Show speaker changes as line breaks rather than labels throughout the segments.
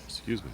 Excuse me.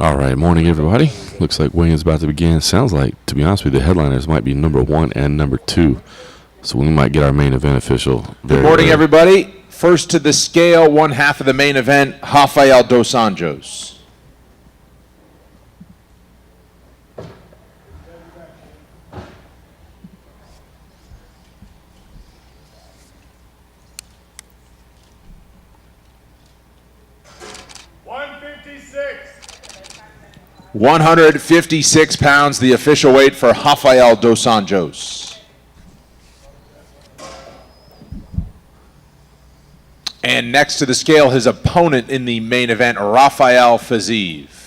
All right, morning everybody. Looks like weigh-in's about to begin. Sounds like, to be honest with you, the headliners might be number 1 and number 2. So we might get our main event official.
Good morning, everybody. First to the scale, one half of the main event, Rafael dos Anjos. £156, the official weight for Rafael dos Anjos. And next to the scale, his opponent in the main event, Rafael Fiziev.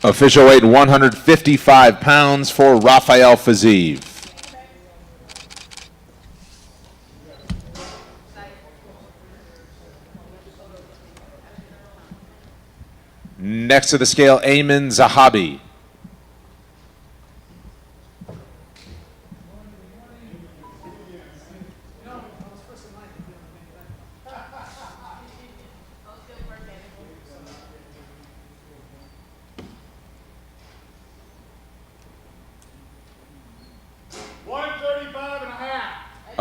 Official weight 155 pounds for Rafael Fiziev. Next to the scale, Ayman Zahabi.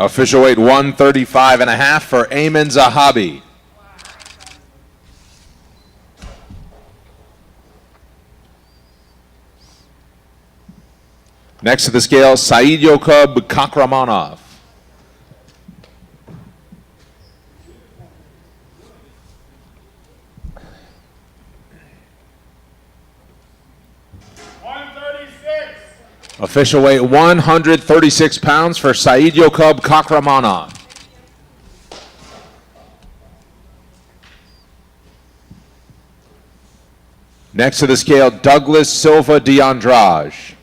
Official weight 135.5 for Ayman Zahabi. Next to the scale, Said Yokub Kakramanov. Official weight 136 pounds for Said Yokub Kakramanov. Next to the scale, Douglas Silva de Andrade.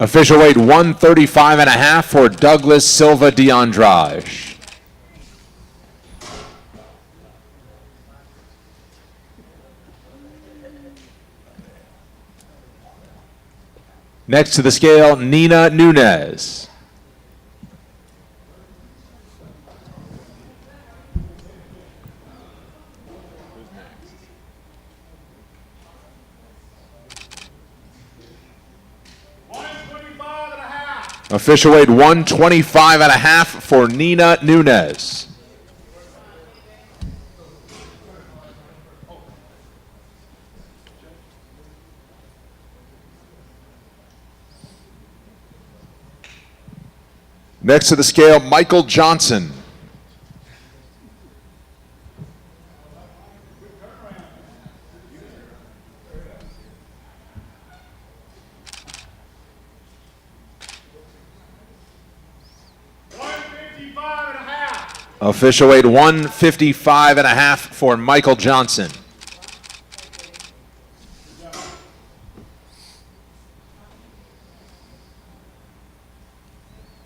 Official weight 135.5 for Douglas Silva de Andrade. Next to the scale, Nina Nunes. Official weight 125.5 for Nina Nunes. Next to the scale, Michael Johnson. Official weight 155.5 for Michael Johnson.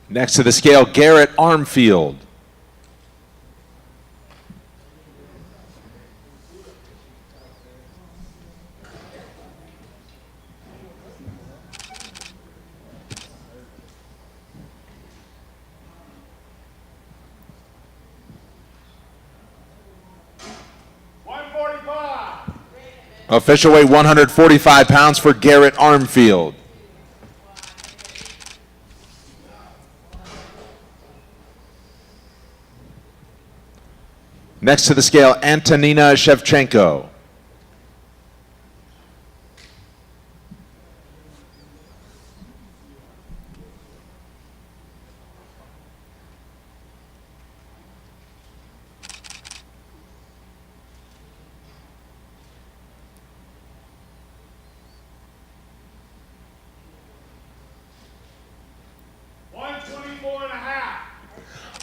Next to the scale, Garrett Armfield. Official weight 145 pounds for Garrett Armfield. Next to the scale, Antonina Shevchenko.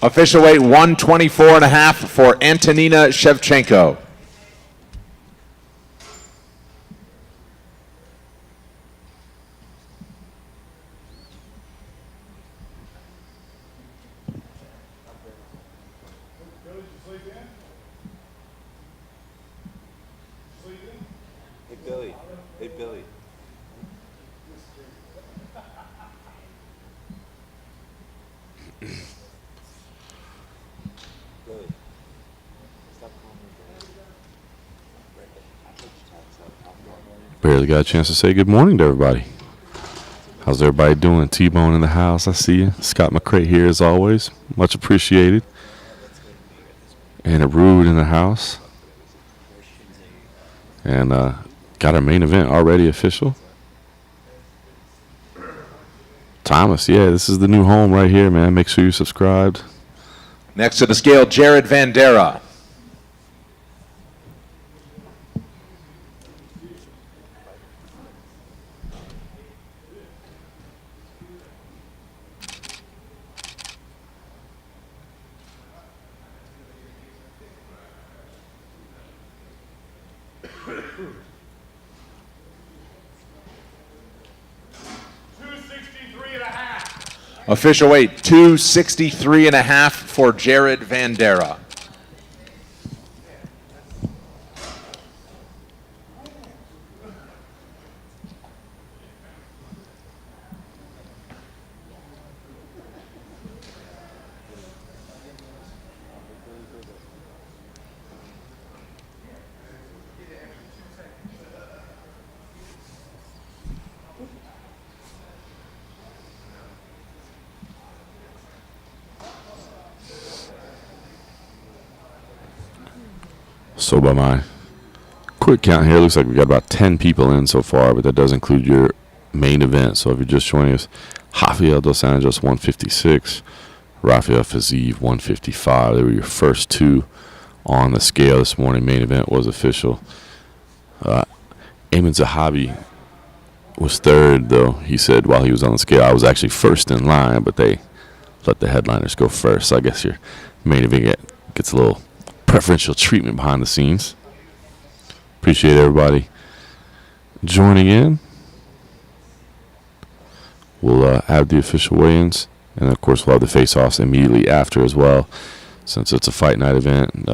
Official weight 124.5 for Antonina Shevchenko.
Hey Billy. Hey Billy.
Barely got a chance to say good morning to everybody. How's everybody doing? T-Bone in the house, I see you. Scott McCray here as always. Much appreciated. And a Rude in the house. And got our main event already official. Thomas, yeah, this is the new home right here, man. Make sure you're subscribed.
Next to the scale, Jared Vandera. Official weight 263.5 for Jared Vandera.
So by my quick count here, looks like we got about 10 people in so far, but that does include your main event. So if you're just joining us, Rafael dos Anjos 156, Rafael Fiziev 155. They were your first two on the scale this morning. Main event was official. Ayman Zahabi was third, though. He said while he was on the scale, I was actually first in line, but they let the headliners go first. So I guess your main event gets a little preferential treatment behind the scenes. Appreciate everybody joining in. We'll have the official weigh-ins, and of course we'll have the face-offs immediately after as well, since it's a fight night event.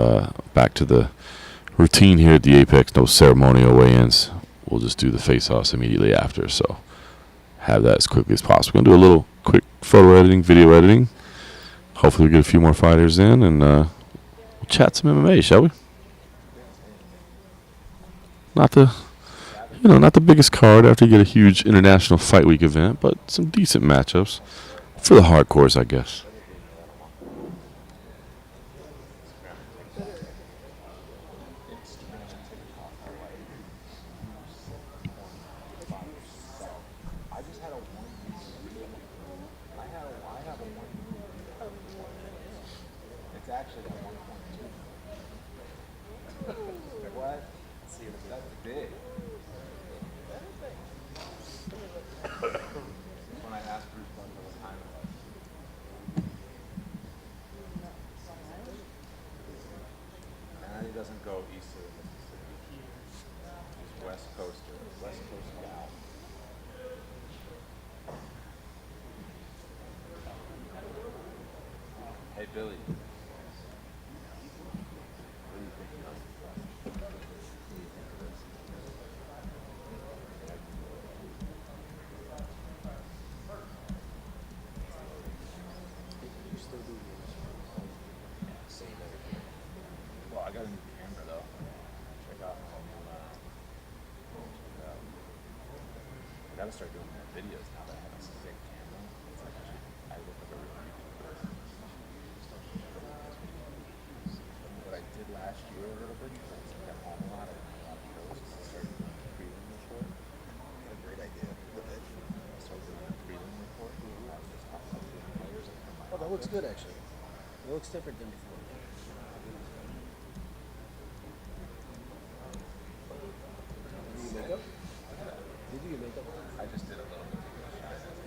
Back to the routine here at the Apex, no ceremonial weigh-ins. We'll just do the face-offs immediately after, so have that as quickly as possible. We're going to do a little quick photo editing, video editing. Hopefully we'll get a few more fighters in, and we'll chat some MMA, shall we? Not the biggest card after you get a huge International Fight Week event, but some decent matchups. For the hardcores, I guess.
It's actually at 1.2. What? See, that's big. When I asked Bruce what time it was. And he doesn't go east of the Mississippi. He's West Coast gal. Hey, Billy. What do you think of
You still do same everything.
Well, I got a new camera though. Check out my new. I gotta start doing more videos now that I have a sick camera. It's like I look like a real YouTube person. What I did last year a little bit, because I was like at home a lot of shows, is I started doing a prelim report.
What a great idea.
I started doing a prelim report. I was just talking about the players and my
Oh, that looks good actually. It looks different than before. Do you makeup? Did you do your makeup?
I just did a little bit.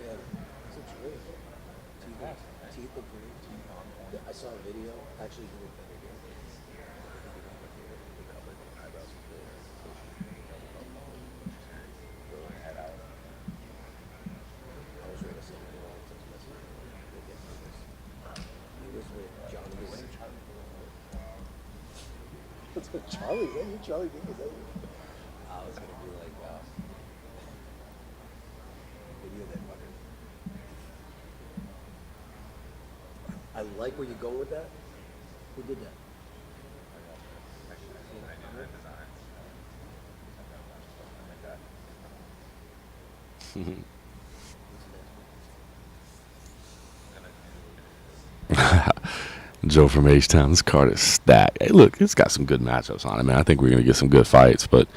Yeah, this looks great. Teeth look great. Yeah, I saw a video. Actually, you look better here. The cover, eyebrows look good.
Throw my head out.
I was ready to say that. We'll get through this. He was with Johnny. What's with Charlie? What are you Charlie doing? I was gonna be like, video that fucker. I like where you're going with that. Who did that?
Joe from H-Town. This card is stacked. Hey, look, it's got some good matchups on it, man. I think we're going to get some good fights, but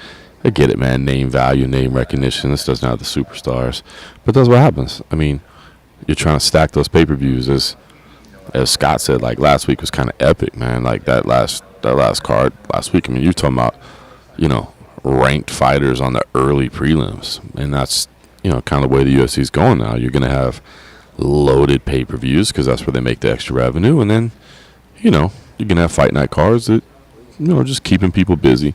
I get it, man. Name value, name recognition. This doesn't have the superstars, but that's what happens. I mean, you're trying to stack those pay-per-views. As Scott said, like last week was kind of epic, man. Like that last card last week. I mean, you're talking about, ranked fighters on the early prelims, and that's kind of the way the UFC is going now. You're going to have loaded pay-per-views because that's where they make the extra revenue, and then you're going to have fight night cards that just keeping people busy.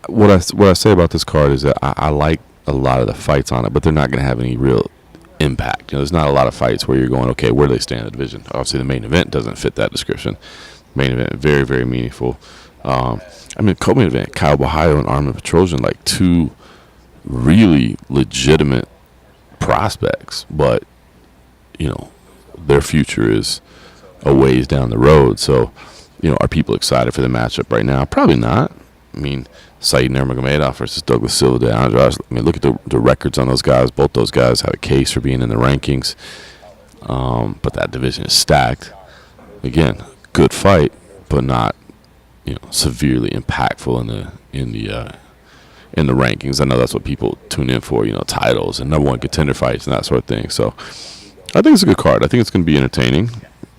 What I say about this card is that I like a lot of the fights on it, but they're not going to have any real impact. There's not a lot of fights where you're going, okay, where do they stand in the division? Obviously, the main event doesn't fit that description. Main event, very, very meaningful. Co-main event, Kyle Bahayo and Armin Petrosian, like two really legitimate prospects, but their future is a ways down the road. So, are people excited for the matchup right now? Probably not. I mean, Said Nurmagomedov versus Douglas Silva de Anjos. I mean, look at the records on those guys. Both those guys have a case for being in the rankings. But that division is stacked. Again, good fight, but not severely impactful in the rankings. I know that's what people tune in for, titles and number one contender fights and that sort of thing. So I think it's a good card. I think it's going to be entertaining.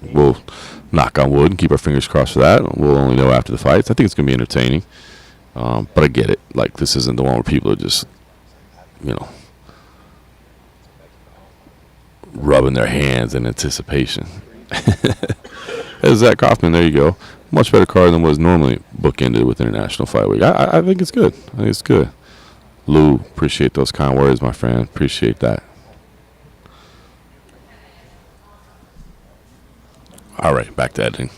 We'll knock on wood and keep our fingers crossed for that. We'll only know after the fights. I think it's going to be entertaining. But I get it. Like, this isn't the one where people are just, rubbing their hands in anticipation. As Zach Kaufman, there you go. Much better card than was normally bookended with International Fight Week. I think it's good. I think it's good. Lou, appreciate those kind words, my friend. Appreciate that. All right, back to editing.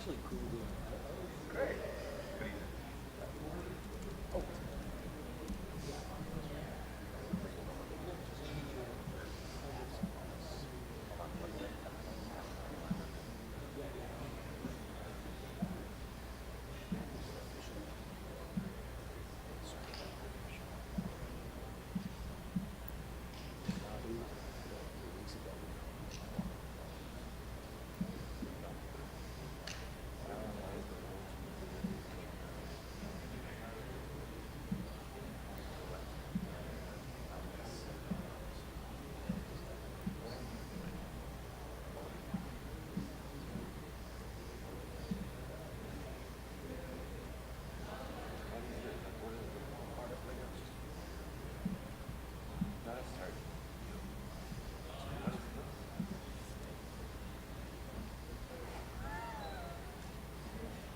actually cool doing that.
Great.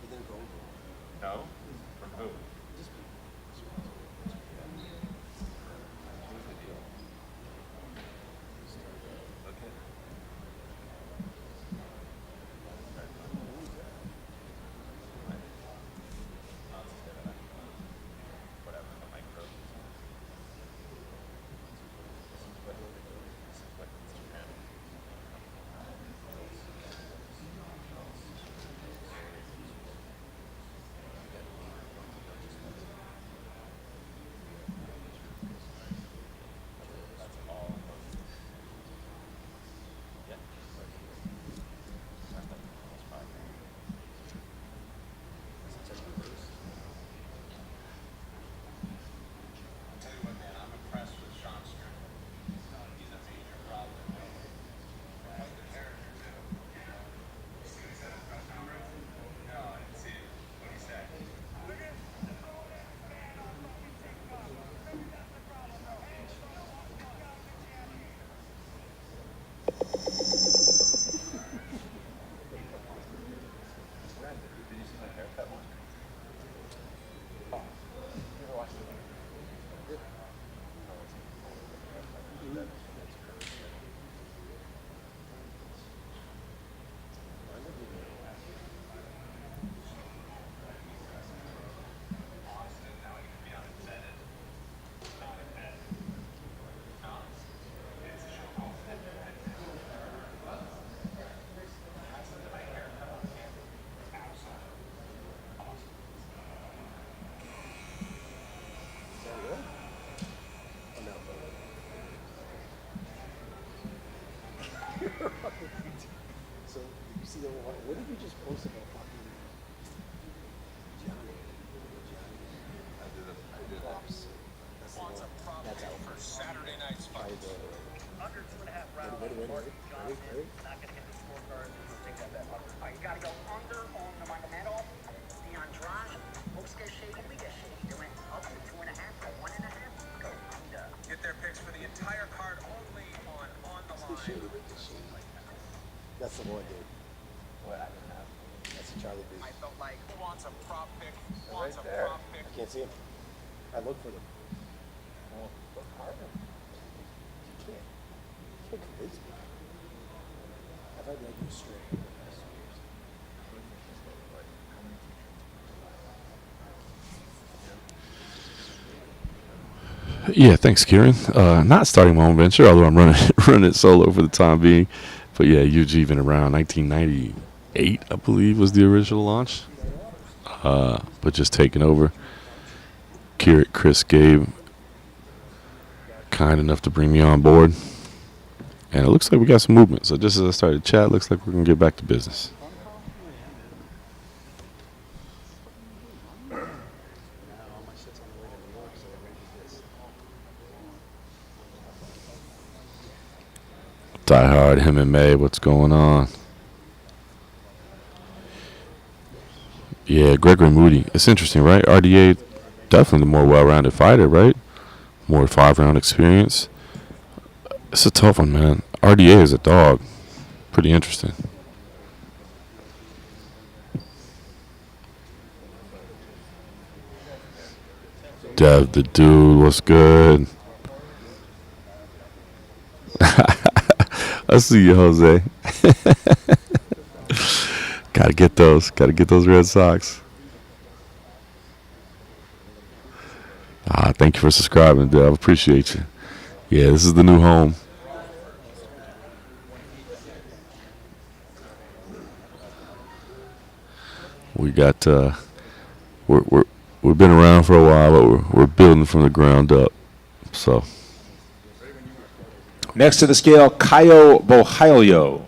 He didn't go over.
No? From who?
Just
Who's the deal? Okay. Whatever, the micro. Like Instagram. That's all. Yeah. That's fine. I'll tell you what, man, I'm impressed with Sean Strickland. He's a major problem. Quite the character, too. You see what he said in the press conference? No, I didn't see it. What did he say? Did you see my haircut one? Oh, you ever watched it?
So you see the what did you just post about fucking Johnny?
I did.
Props. That's out for
Saturday night's fight.
Under 2.5 rounds.
Ready?
Not going to get the scorecard. Take that bet. All right, you got to go under on the Magomedov. The Andrade. Folks get shady. We get shady. They went up to 2.5 or 1.5. Go under.
Get their picks for the entire card only on the line.
That's the one, dude.
What? I didn't have.
That's the Charlie
I
Beast.
felt like who wants a prop pick? Who
Right
wants a
there.
prop pick?
I can't see him. I look for them.
Well, look harder.
You can't convince me. I've had like you straight for the past 2 years.
Yeah, thanks, Kieran. Not starting my own venture, although I'm running running it solo for the time being. But yeah, UG been around 1998, I believe, was the original launch. But just taking over. Kieran, Chris, Gabe, kind enough to bring me on board. And it looks like we got some movement. So just as I started to chat, looks like we're going to get back to business. Die Hard, MMA, what's going on? Yeah, Gregory Moody. It's interesting, right? RDA, definitely the more well-rounded fighter, right? More 5-round experience. It's a tough one, man. RDA is a dog. Pretty interesting. Dev the dude, what's good? I see you, Jose. Got Gotta get those. Gotta get those Red Sox. Thank you for subscribing, Dave. I appreciate you. Yeah, this is the new home. We got we've been around for a while, but we're building from the ground up. So
Next to the scale, Caio Bohailio.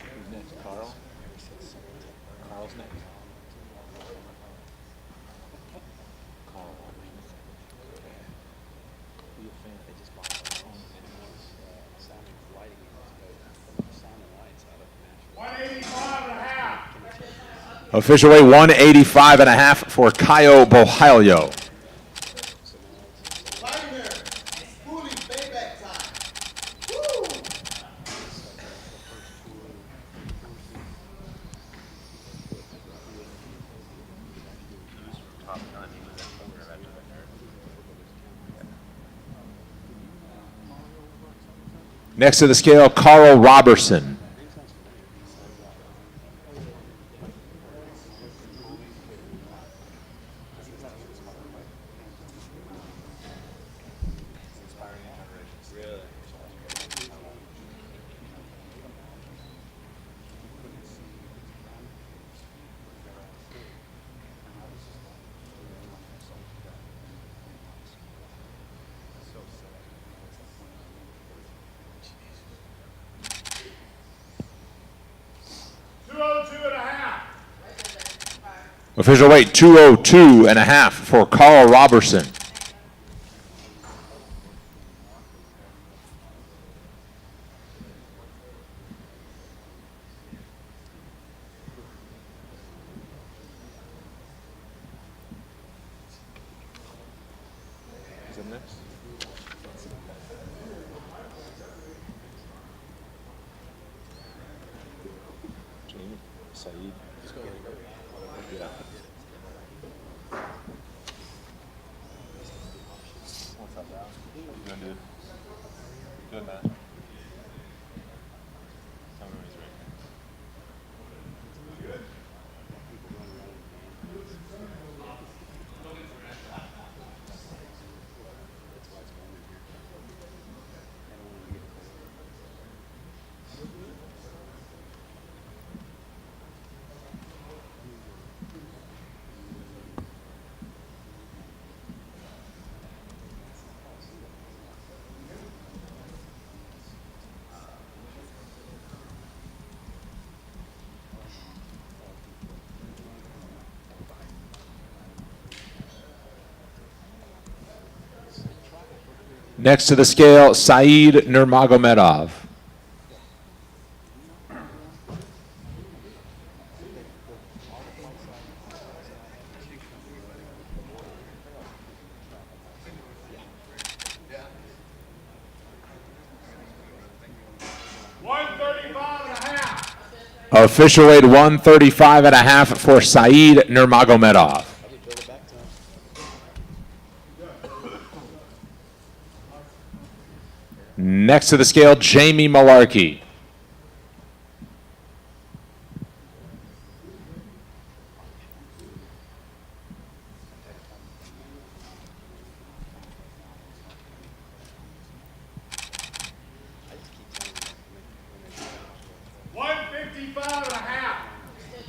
Who's next? Carl? Carl's next. Carl. Be a fan if they just bought their own sounding lighting. Sound and lights out of Nashville.
185 and a half.
Official weight 185.5 for Caio Bohailio.
Wagner, Spoolie, payback time. Woo!
Next to the scale, Carl Robertson. Official weight 202.5 for Carl Robertson.
Who's up next? Jamie? Saeed? Yeah. What's up, Al? You doing, dude? Good, man. Tell me when he's ready.
Next to the scale, Saeed Nurmagomedov. Official weight 135.5 for Saeed Nurmagomedov. Next to the scale, Jamie Malarkey.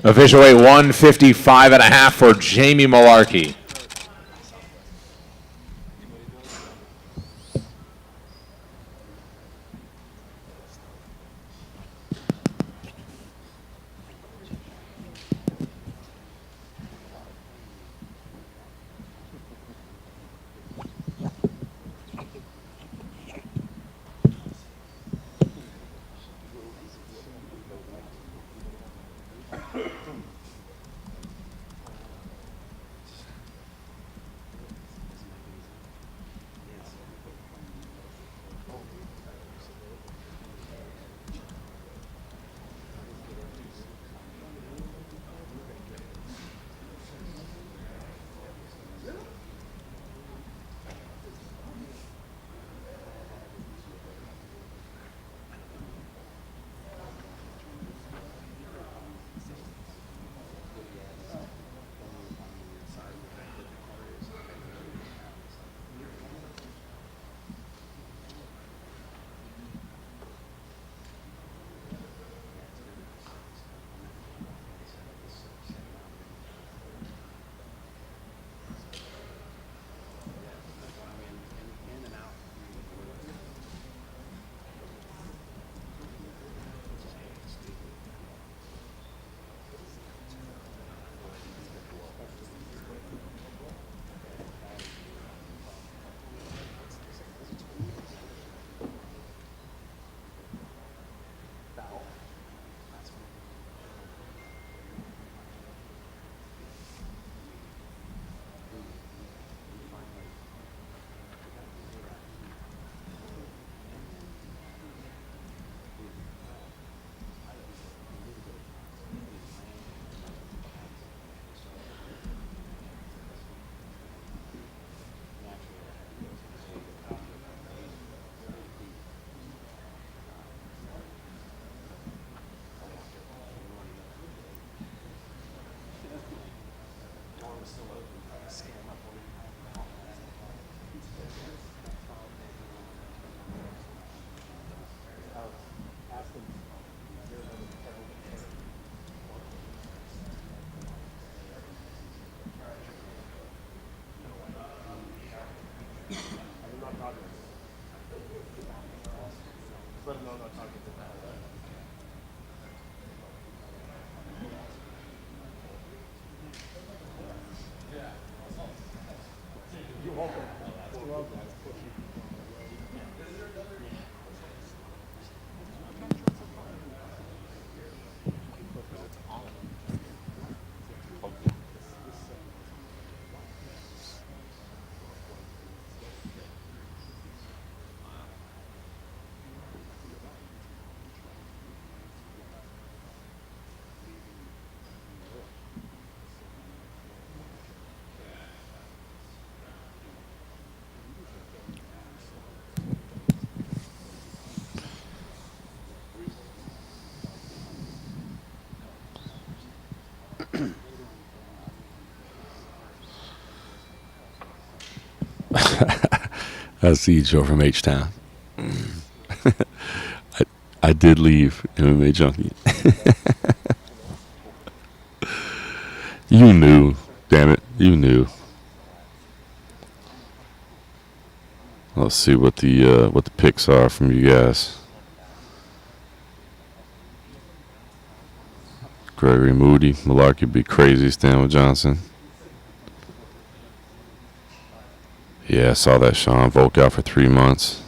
Official weight 155.5 for Jamie Malarkey.
That's the Joe from H-Town. I did leave MMA Junkie. You knew. Damn it. You knew. Let's see what the picks are from you guys. Gregory Moody, Malarkey be crazy, Stan with Johnson. Yeah, I saw that. Sean Volk out for 3 months.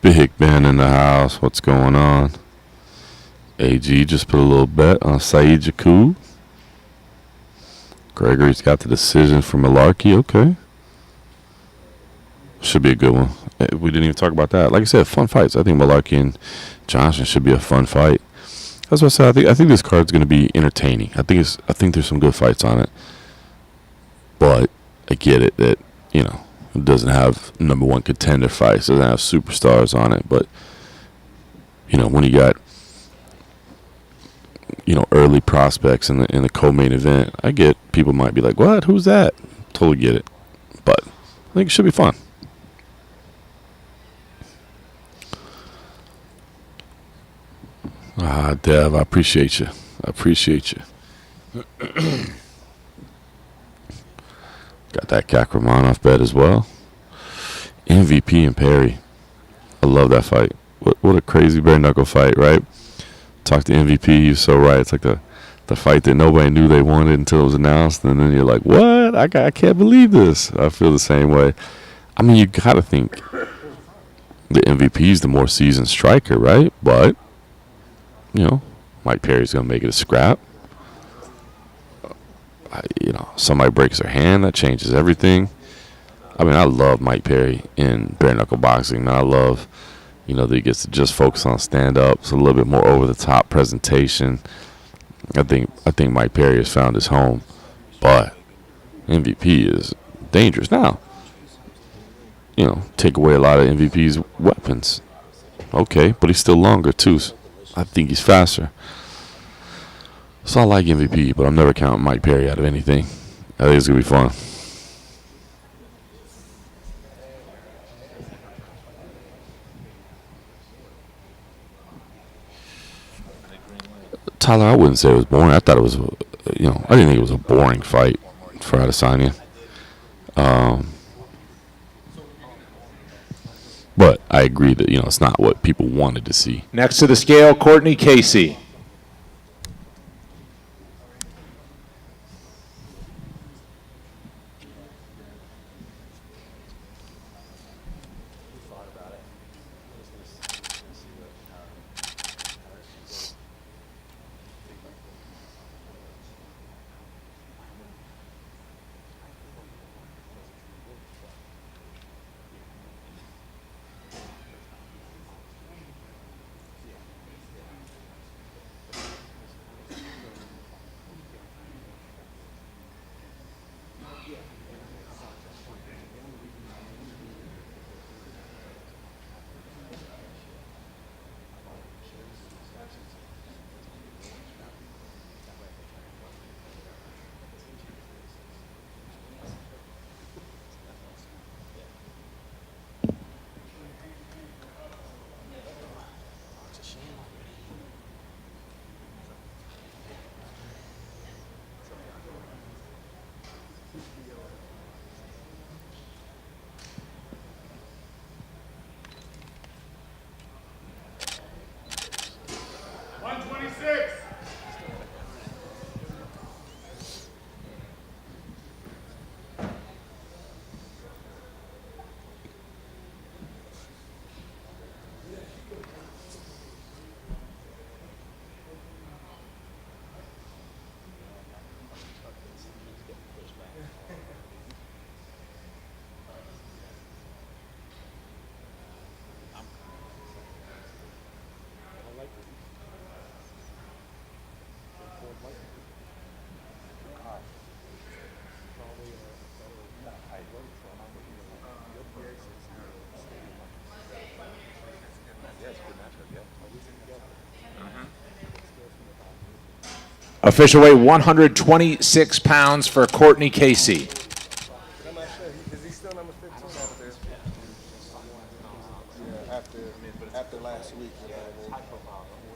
Big Ben in the house. What's going on? AG just put a little bet on Saeed Jakub. Gregory's got the decision for Malarkey. Okay. Should be a good one. We didn't even talk about that. Like I said, fun fights. I think Malarkey and Johnson should be a fun fight. That's what I said. I think this card's going to be entertaining. I think there's some good fights on it. But I get it that, you know, it doesn't have number one contender fights. It doesn't have superstars on it. But, you know, when you got, you know, early prospects in the co-main event, I get people might be like, what? Who's that? Totally get it. But I think it should be fun. Dev, I appreciate you. Got that Kakramanov bet as well. MVP and Perry. I love that fight. What a crazy bare knuckle fight, right? Talk to MVP, he's so right. It's like the fight that nobody knew they wanted until it was announced, and then you're like, what? I can't believe this. I feel the same way. I mean, you got to think the MVP is the more seasoned striker, right? But, you know, Mike Perry's going to make it a scrap. You know, somebody breaks their hand, that changes everything. I mean, I love Mike Perry in bare knuckle boxing. I love, you know, that he gets to just focus on stand up. It's a little bit more over the top presentation. I think Mike Perry has found his home, but MVP is dangerous now. You know, take away a lot of MVP's weapons. Okay, but he's still longer too. I think he's faster. So I like MVP, but I'm never counting Mike Perry out of anything. I think it's going to be fun. Tyler, I wouldn't say it was boring. I thought it was, you know, I didn't think it was a boring fight for Adesanya. But I agree that, you know, it's not what people wanted to see.
Next to the scale, Courtney Casey. Official weight 126 pounds for Courtney Casey.
I'm not sure. Is he still number 15 over there?
after last week. You know what I mean?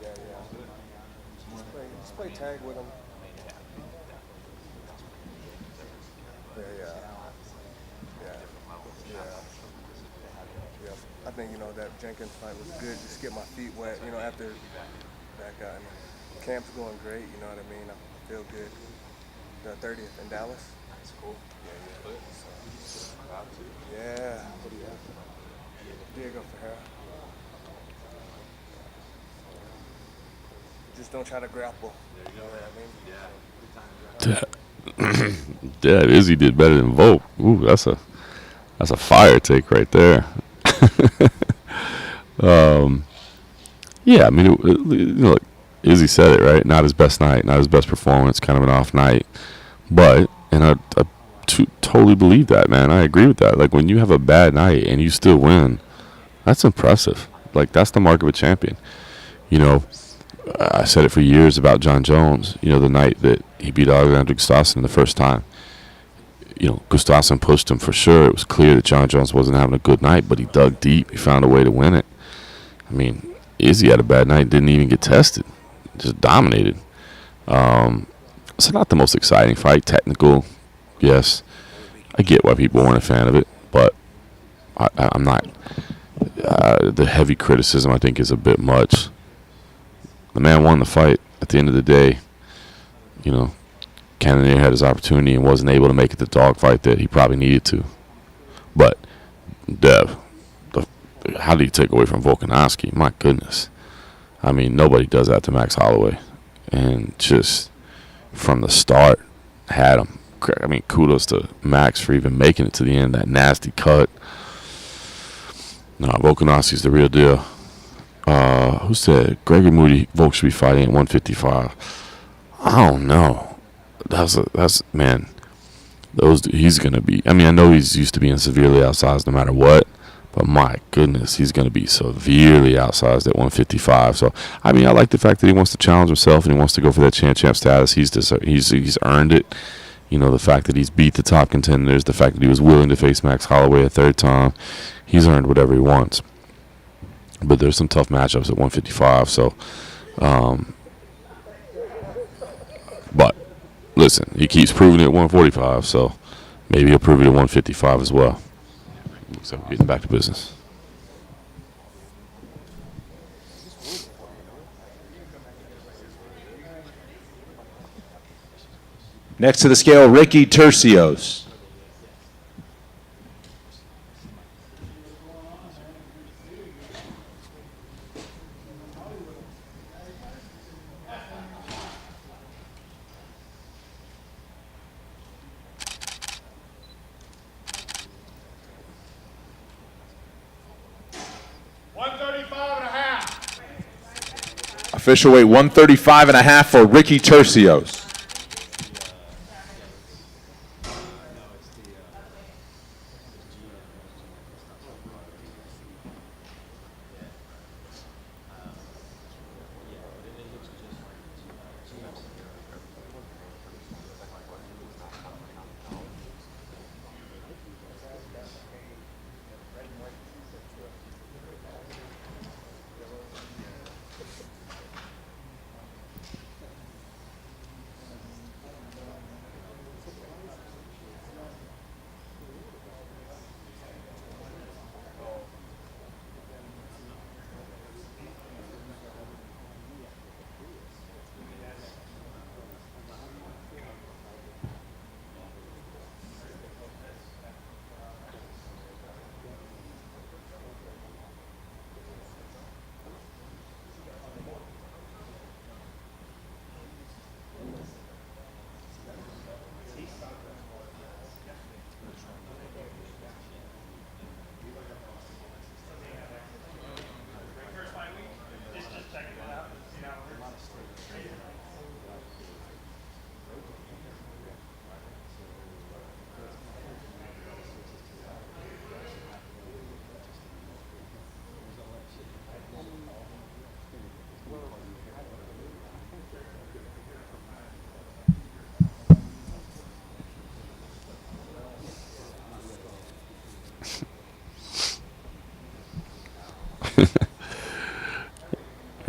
Yeah. Just play tag with him. Yeah. I think that Jenkins fight was good. Just get my feet wet. After that guy. Camp's going great. You know what I mean? I feel good. The 30th in Dallas. That's cool. Yeah. What do you have? Diego Ferreira. Just don't try to grapple. You know what I mean?
Yeah, Izzy did better than Volk. Ooh, that's a fire take right there. Yeah, I mean, look, Izzy said it right. Not his best night, not his best performance. Kind of an off night, but I totally believe that, man. I agree with that. Like when you have a bad night and you still win, that's impressive. Like that's the mark of a champion. I said it for years about John Jones. The night that he beat Alexander Gustafsson the first time. Gustafsson pushed him for sure. It was clear that John Jones wasn't having a good night, but he dug deep. He found a way to win it. I mean, Izzy had a bad night, didn't even get tested. Just dominated. So not the most exciting fight. Technical, yes. I get why people weren't a fan of it, but I'm not. The heavy criticism, I think, is a bit much. The man won the fight. At the end of the day, Cannonier had his opportunity and wasn't able to make it the dogfight that he probably needed to. But, Dev, how do you take away from Volkanovski? My goodness. I mean, nobody does that to Max Holloway. And just from the start, had him. I mean, kudos to Max for even making it to the end. That nasty cut. No, Volkanovski's the real deal. Who said Gregory Moody Volk should be fighting at 155? I don't know. That's man. He's gonna be. I mean, I know he's used to being severely outsized no matter what, but my goodness, he's gonna be severely outsized at 155. So I mean, I like the fact that he wants to challenge himself and he wants to go for that champ status. He's earned it. The fact that he's beat the top contenders, the fact that he was willing to face Max Holloway a third time, he's earned whatever he wants. But there's some tough matchups at 155. So, but listen, he keeps proving it at 145. So maybe he'll prove it at 155 as well. So we're getting back to business.
Next to the scale, Ricky Tercios. Official weight 135.5 for Ricky Tercios.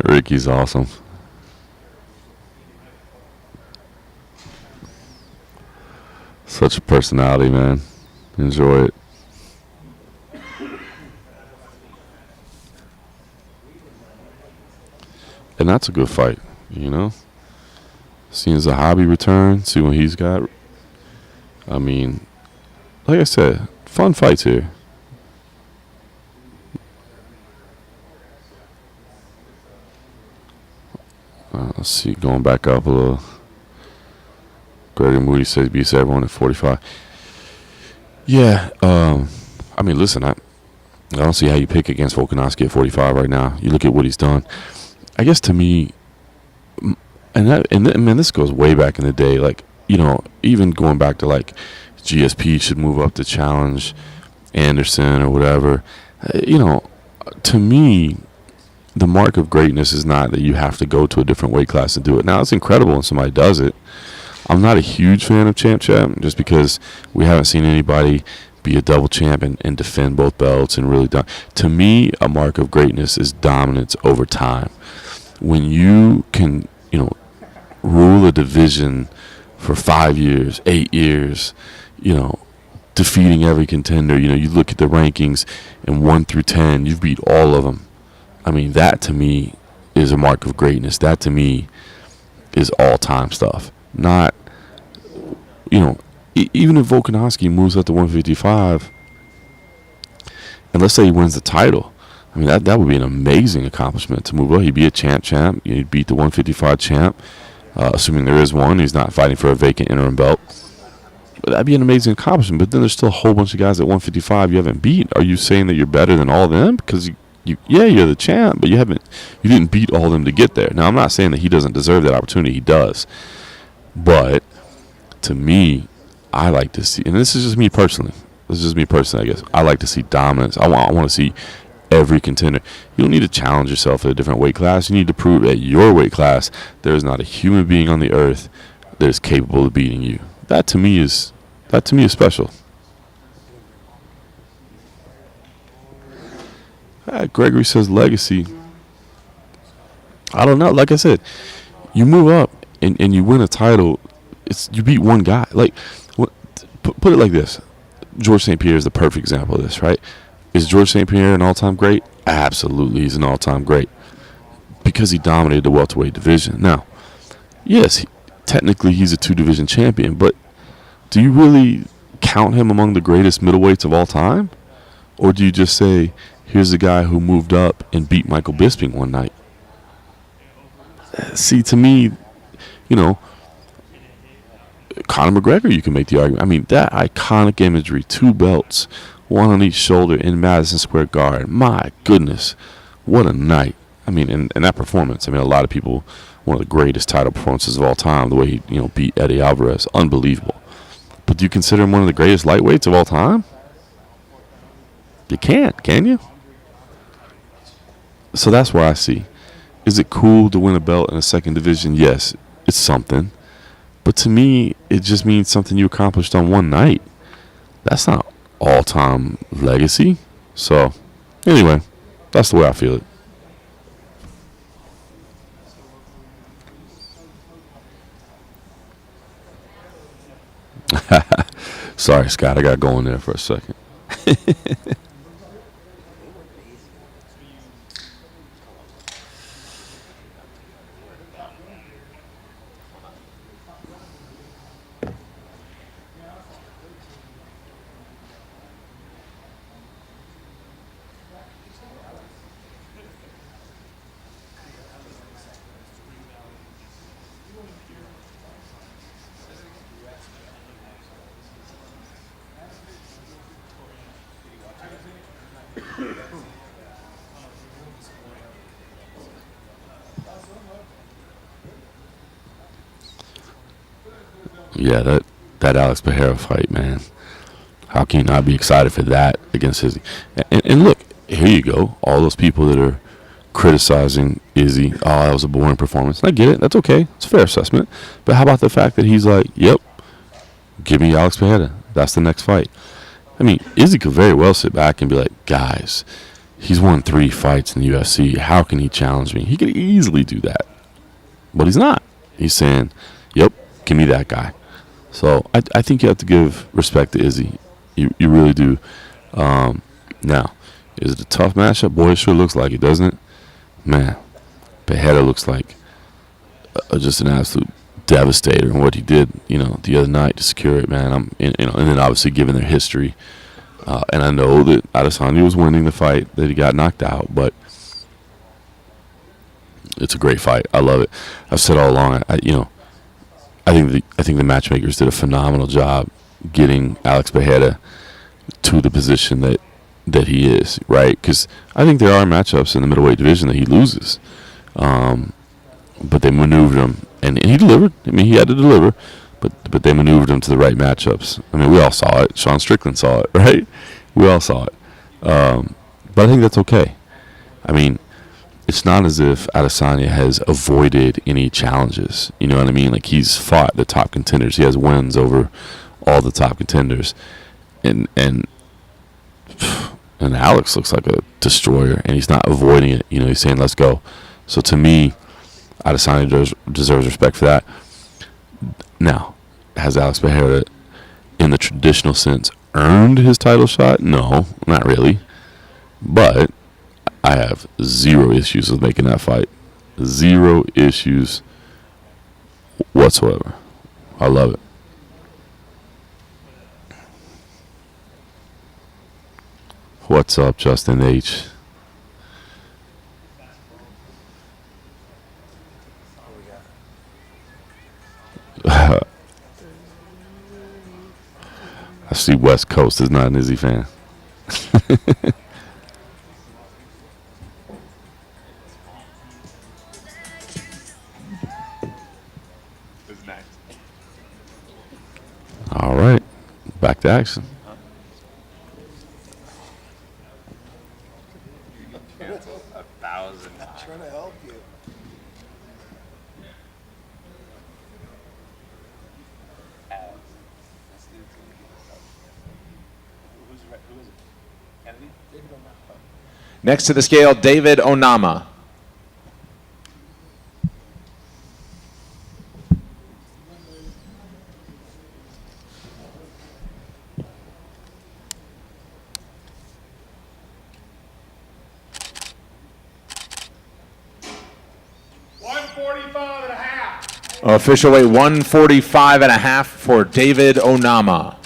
Ricky's awesome. Such a personality, man. Enjoy it. And that's a good fight, you know? Seeing as a hobby return, see what he's got. I mean, like I said, fun fights here. Let's see, going back up a little. Gregory Moody says beats everyone at 45. Yeah, I mean, listen, I don't see how you pick against Volkanovski at 45 right now. You look at what he's done. I guess to me, man, this goes way back in the day. Like, you know, even going back to like GSP should move up to challenge Anderson or whatever. You know, to me, the mark of greatness is not that you have to go to a different weight class to do it. Now, it's incredible when somebody does it. I'm not a huge fan of Champ just because we haven't seen anybody be a double champ and defend both belts and really done. To me, a mark of greatness is dominance over time. When you can, you know, rule a division for 5 years, 8 years, you know, defeating every contender. You know, you look at the rankings and 1 through 10, you've beat all of them. I mean, that to me is a mark of greatness. That to me is all-time stuff. Not, you know, even if Volkanovski moves up to 155, and let's say he wins the title, I mean, that would be an amazing accomplishment to move up. He'd be a champ. He'd beat the 155 champ, assuming there is one. He's not fighting for a vacant interim belt. But that'd be an amazing accomplishment. But then there's still a whole bunch of guys at 155 you haven't beat. Are you saying that you're better than all of them? Because you're the champ, but you didn't beat all of them to get there. Now, I'm not saying that he doesn't deserve that opportunity. He does. But to me, I like to see, and this is just me personally. I guess. I like to see dominance. I want to see every contender. You don't need to challenge yourself at a different weight class. You need to prove at your weight class there is not a human being on the earth that is capable of beating you. That to me is special. Gregory says legacy. I don't know. Like I said, you move up and you win a title. You beat one guy. Like, put it like this. George St. Pierre is the perfect example of this, right? Is George St. Pierre an all-time great? Absolutely, he's an all-time great because he dominated the welterweight division. Now, yes, technically he's a two-division champion, but do you really count him among the greatest middleweights of all time? Or do you just say, here's a guy who moved up and beat Michael Bisping one night? See, to me, you know, Conor McGregor, you can make the argument. I mean, that iconic imagery, 2 belts, one on each shoulder in Madison Square Garden. My goodness, what a night. I mean, and that performance, I mean, a lot of people, one of the greatest title performances of all time, the way he, you know, beat Eddie Alvarez, unbelievable. But do you consider him one of the greatest lightweights of all time? You can't, can you? So that's where I see. Is it cool to win a belt in a second division? Yes, it's something. But to me, it just means something you accomplished on one night. That's not all-time legacy. So, anyway, that's the way I feel it. Sorry, Scott, I got going there for a second. Yeah, that Alex Pereira fight, man. How can you not be excited for that against Izzy? And look, here you go. All those people that are criticizing Izzy, oh, that was a boring performance. And I get it. That's okay. It's a fair assessment. But how about the fact that he's like, yep, give me Alex Pereira. That's the next fight. I mean, Izzy could very well sit back and be like, guys, He's won 3 fights in the UFC. How can he challenge me? He could easily do that. But he's not. He's saying, yep, give me that guy. So I think you have to give respect to Izzy. You really do. Now, is it a tough matchup? Boy, it sure looks like it, doesn't it? Man, Pereira looks like just an absolute devastator in what he did, the other night to secure it, man. And then obviously given their history. And I know that Adesanya was winning the fight, that he got knocked out, but it's a great fight. I love it. I've said all along, I think the matchmakers did a phenomenal job getting Alex Pereira to the position that he is, right? Because I think there are matchups in the middleweight division that he loses, but they maneuvered him, and he delivered. I mean, he had to deliver, but they maneuvered him to the right matchups. I mean, we all saw it. Sean Strickland saw it, right? We all saw it. But I think that's okay. I mean, it's not as if Adesanya has avoided any challenges. You know what I mean? Like, he's fought the top contenders. He has wins over all the top contenders. And Alex looks like a destroyer, and he's not avoiding it. He's saying, let's go. So to me, Adesanya deserves respect for that. Now, has Alex Pereira, in the traditional sense, earned his title shot? No, not really. But I have zero issues with making that fight. Zero issues whatsoever. I love it. What's up, Justin H? I see West Coast is not an Izzy fan. All right, back to action.
Trying to help you.
Next to the scale, David Onama. Official weight 145.5 for David Onama.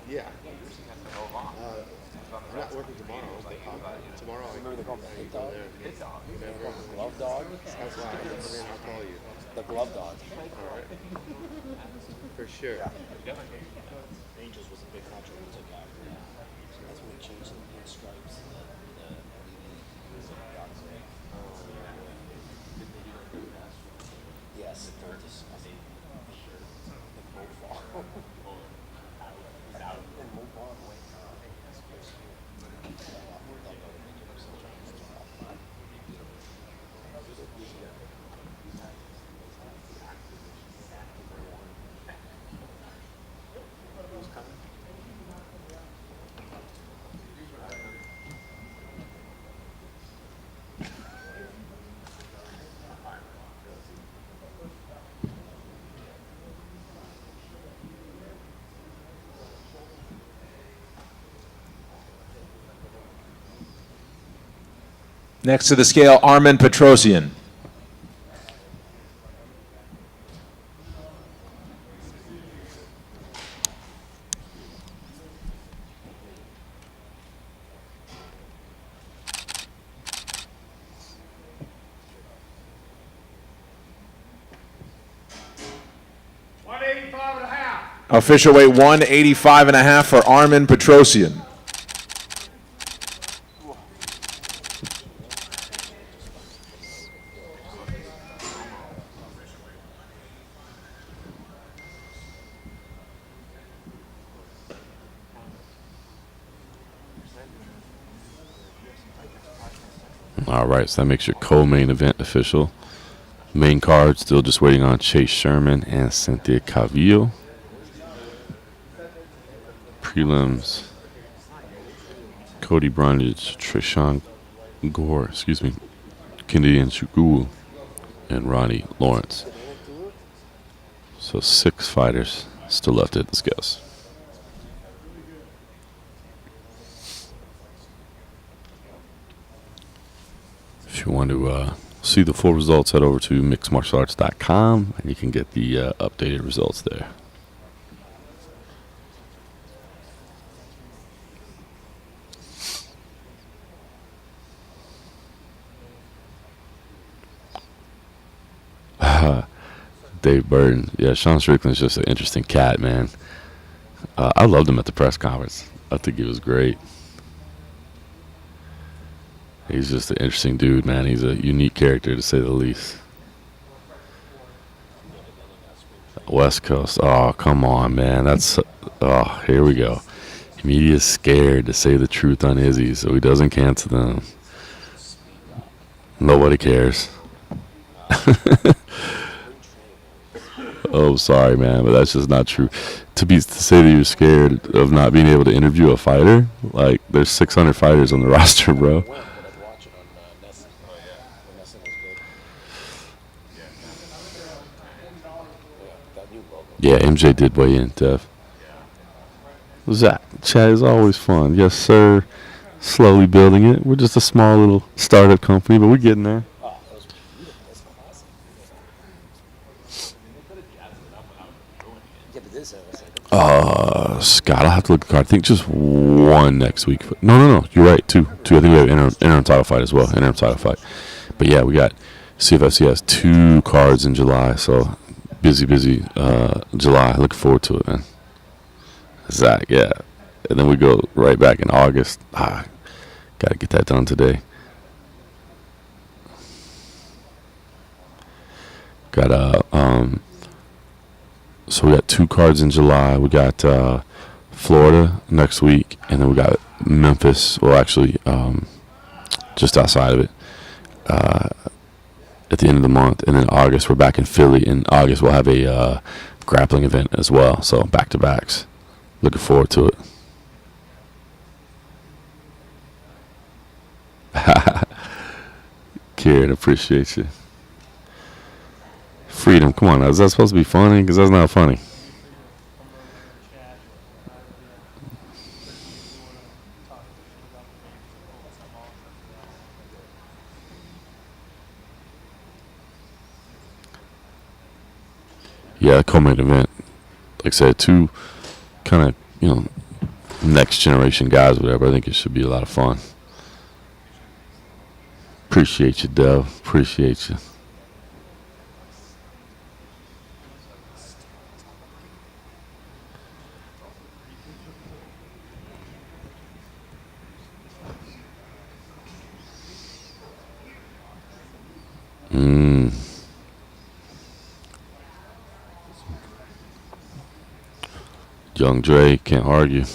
Yeah. I'm not working tomorrow, but tomorrow I can go there.
Glove dog?
That's why I'll call you.
The glove dog.
All right. For sure.
Anjos was a big contract we took out. That's when we changed the pinstripes and the yes, they're disgusting. The profile.
Next to the scale, Armen Petrosian. Official weight 185.5 for Armen Petrosian.
All right, so that makes your co-main event official. Main card still just waiting on Chase Sherman and Cynthia Calvillo. Prelims: Cody Brundage, Trishan Gore, Kennedy Nchukwu, and Ronnie Lawrence. So 6 fighters still left at the scales. If you want to see the full results, head over to mixedmartialarts.com and you can get the updated results there. Dave Burton. Yeah, Sean Strickland's just an interesting cat, man. I loved him at the press conference. I think he was great. He's just an interesting dude, man. He's a unique character, to say the least. West Coast. Oh, come on, man. Here we go. Media's scared to say the truth on Izzy, so he doesn't cancel them. Nobody cares. Oh, sorry, man, but that's just not true. To say that you're scared of not being able to interview a fighter, like, there's 600 fighters on the roster, bro. Yeah, MJ did weigh in, Dev. Zach, chat is always fun. Yes, sir. Slowly building it. We're just a small little startup company, but we're getting there. Scott, I'll have to look at the card. I think just one next week. No. You're right. Two. I think we have interim title fight as well. Interim title fight. But yeah, we got CFFC has 2 cards in July, so busy July. Looking forward to it, man. Zach, yeah. And then we go right back in August. Got to get that done today. So we got 2 cards in July. We got Florida next week, and then we got Memphis. Well, actually, just outside of it, at the end of the month. And then August, we're back in Philly. In August, we'll have a grappling event as well. So back-to-backs. Looking forward to it. Kieran, appreciate you. Freedom, come on. Is that supposed to be funny? Because that's not funny. Yeah, co-main event. Like I said, 2 kind of, next generation guys, whatever. I think it should be a lot of fun. Appreciate you, Dev. Appreciate you. Young Dre, can't argue.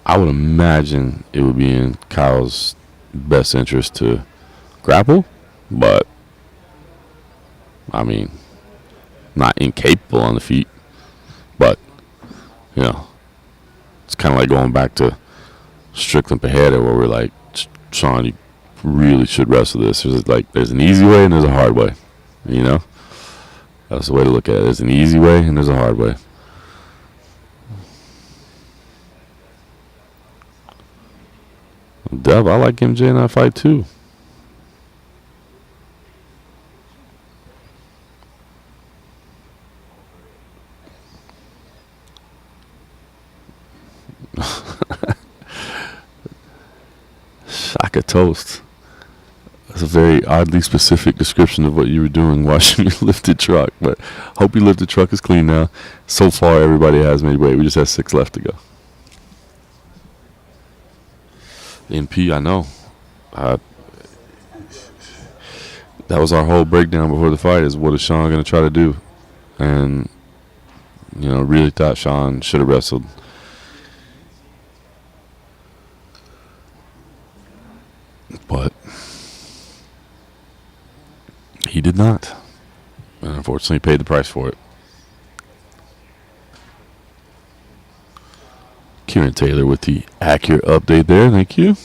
I would imagine it would be in Kyle's best interest to grapple, but I mean, not incapable on the feet, but it's kind of like going back to Strickland Pajeda, where we're like, Sean, you really should wrestle this. There's an easy way and there's a hard way, That's the way to look at it. There's an easy way and there's a hard way. Dev, I like MJ in that fight too. Shaka toast. That's a very oddly specific description of what you were doing watching you lift the truck. But hope you lift the truck is clean now. So far, everybody has made weight. We just have 6 left to go. NP, I know. That was our whole breakdown before the fight is what is Sean going to try to do. And, really thought Sean should have wrestled. But he did not. And unfortunately paid the price for it. Kieran Taylor with the accurate update there. Thank you.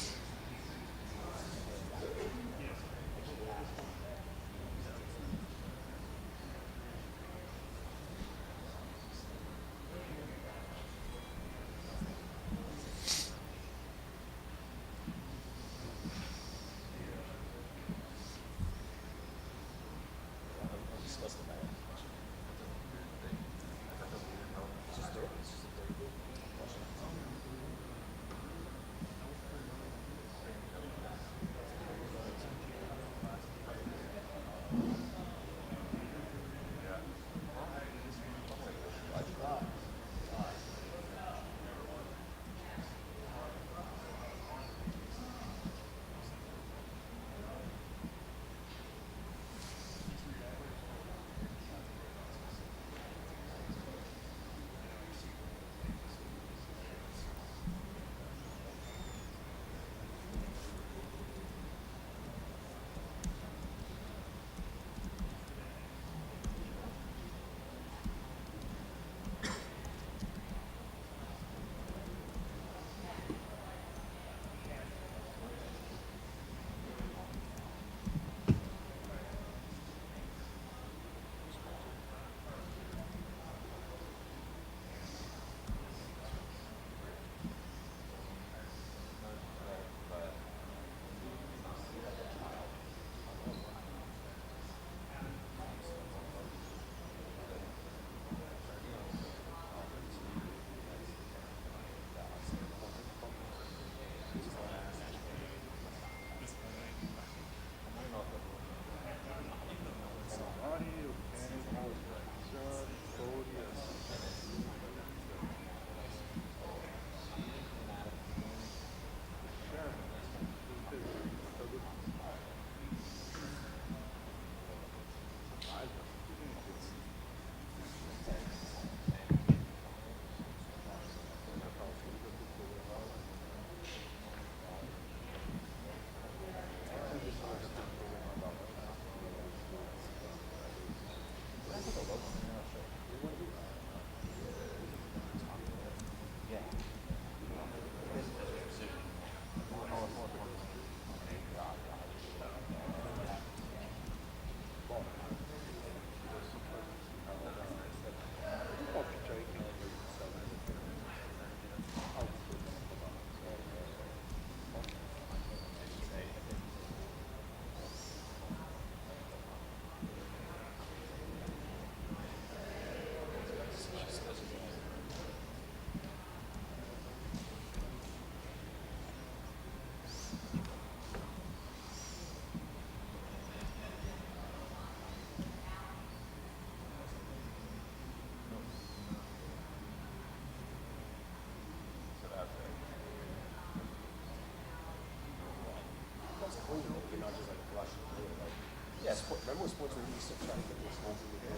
Remember when sports were used to try to get this whole thing together?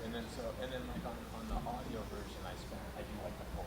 And then like on the audio version, I do like the full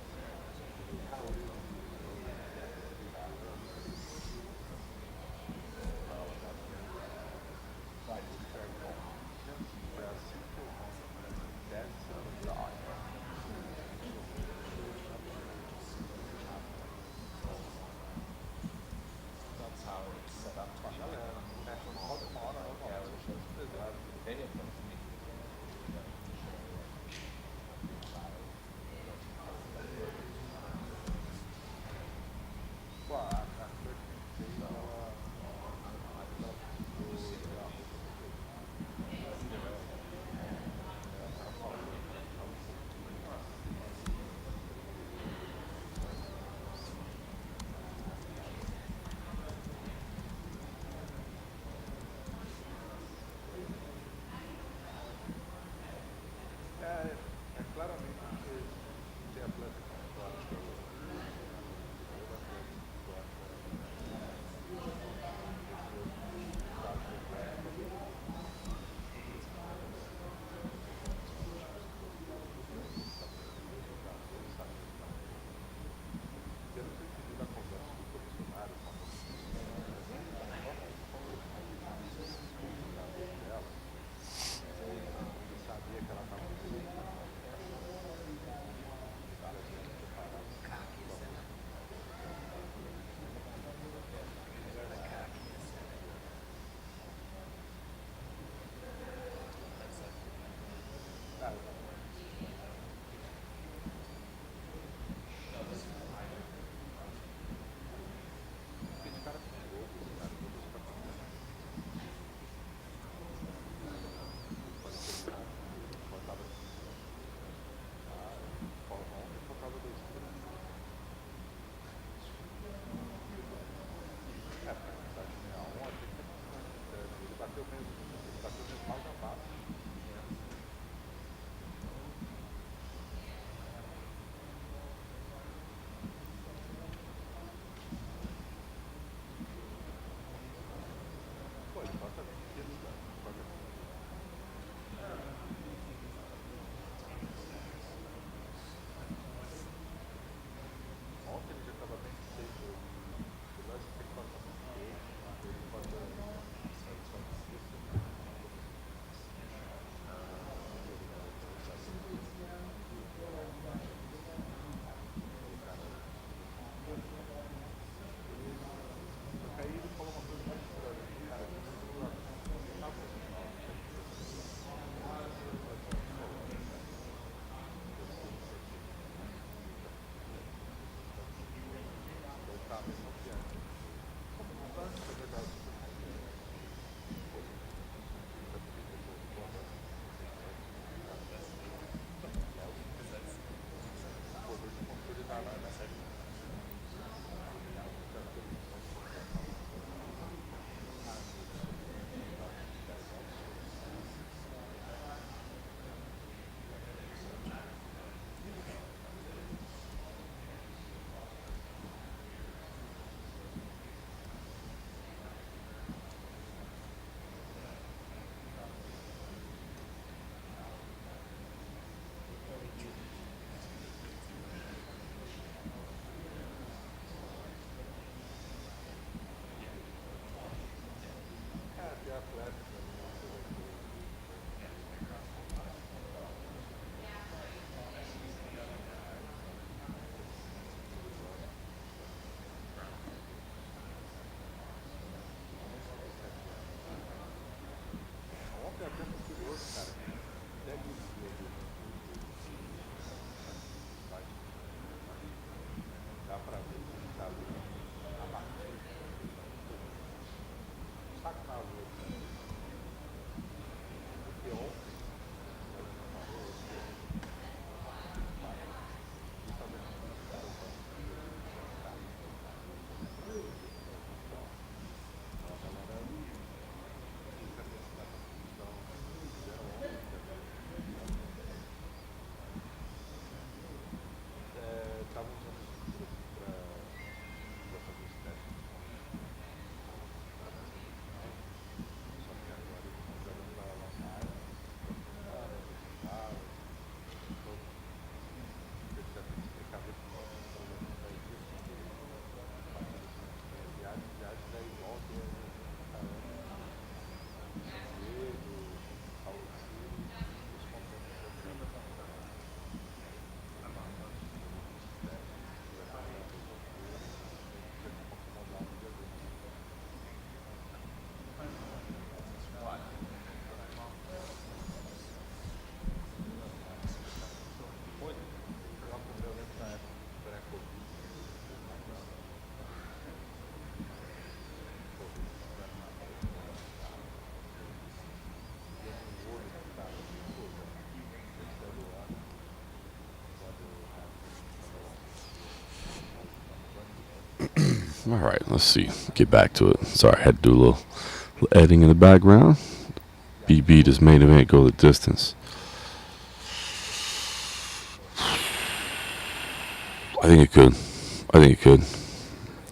All right, let's see. Get back to it. Sorry, I had to do a little editing in the background. BB, this main event, go the distance. I think it could.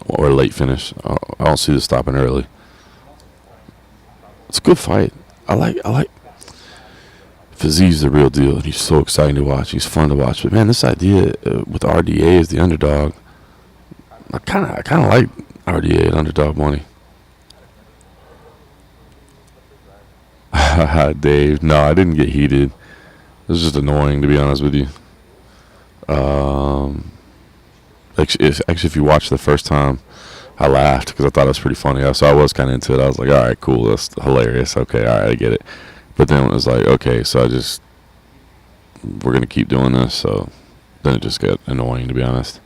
Or a late finish. I don't see this stopping early. It's a good fight. I like. Fiziev's the real deal. He's so exciting to watch. He's fun to watch. But man, this idea with RDA as the underdog, I kind of like RDA at underdog money. Dave, no, I didn't get heated. It was just annoying, to be honest with you. Actually, if you watched the first time, I laughed because I thought it was pretty funny. So I was kind of into it. I was like, all right, cool, that's hilarious. Okay, all right, I get it. But then it was like, okay, so we're gonna keep doing this. So then it just got annoying, to be honest.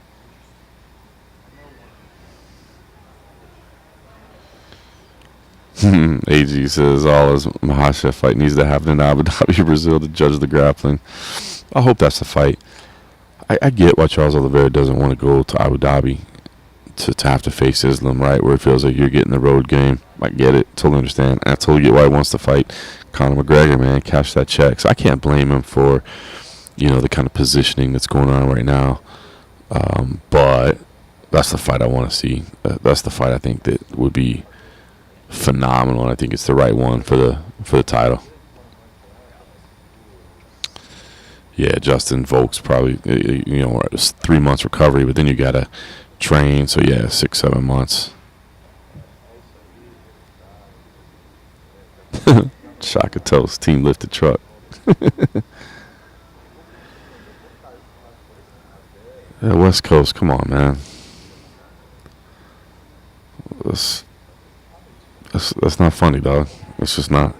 AG says all his Mahasha fight needs to happen in Abu Dhabi, Brazil, to judge the grappling. I hope that's the fight. I get why Charles Oliveira doesn't want to go to Abu Dhabi to have to face Islam, right? Where it feels like you're getting the road game. I get it. Totally understand. I totally get why he wants to fight Conor McGregor, man. Cash that check. So I can't blame him for, the kind of positioning that's going on right now. But that's the fight I want to see. That's the fight I think that would be phenomenal, and I think it's the right one for the title. Yeah, Justin Volk's probably 3 months recovery, but then you gotta train. So yeah, 6-7 months. Shaka Toast, team lifted truck. Yeah, West Coast, come on, man. That's not funny, dog. It's just not.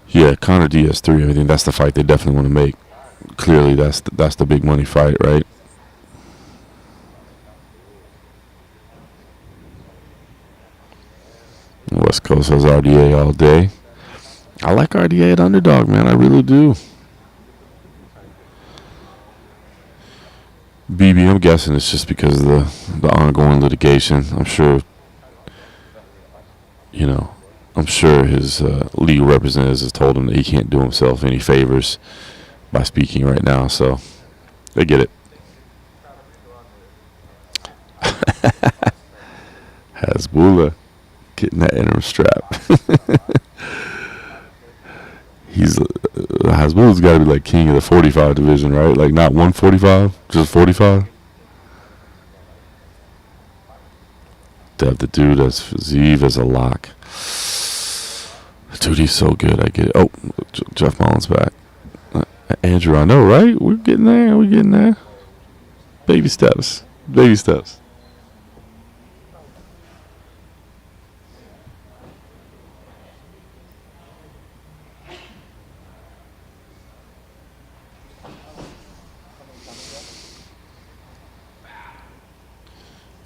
Yeah, Conor Diaz 3. I think that's the fight they definitely want to make. Clearly, that's the big money fight, right? West Coast has RDA all day. I like RDA at underdog, man. I really do. BB, I'm guessing it's just because of the ongoing litigation. I'm sure, I'm sure his legal representatives has told him that he can't do himself any favors by speaking right now. So, I get it. Hasbulla getting that interim strap. Hasbulla's got to be like king of the 45 division, right? Like not 145, just 45. To have the dude as Fiziev as a lock. Dude, he's so good. I get it. Oh, Jeff Mullins back. Andrew, I know, right? We're getting there. We're getting there. Baby steps. Baby steps.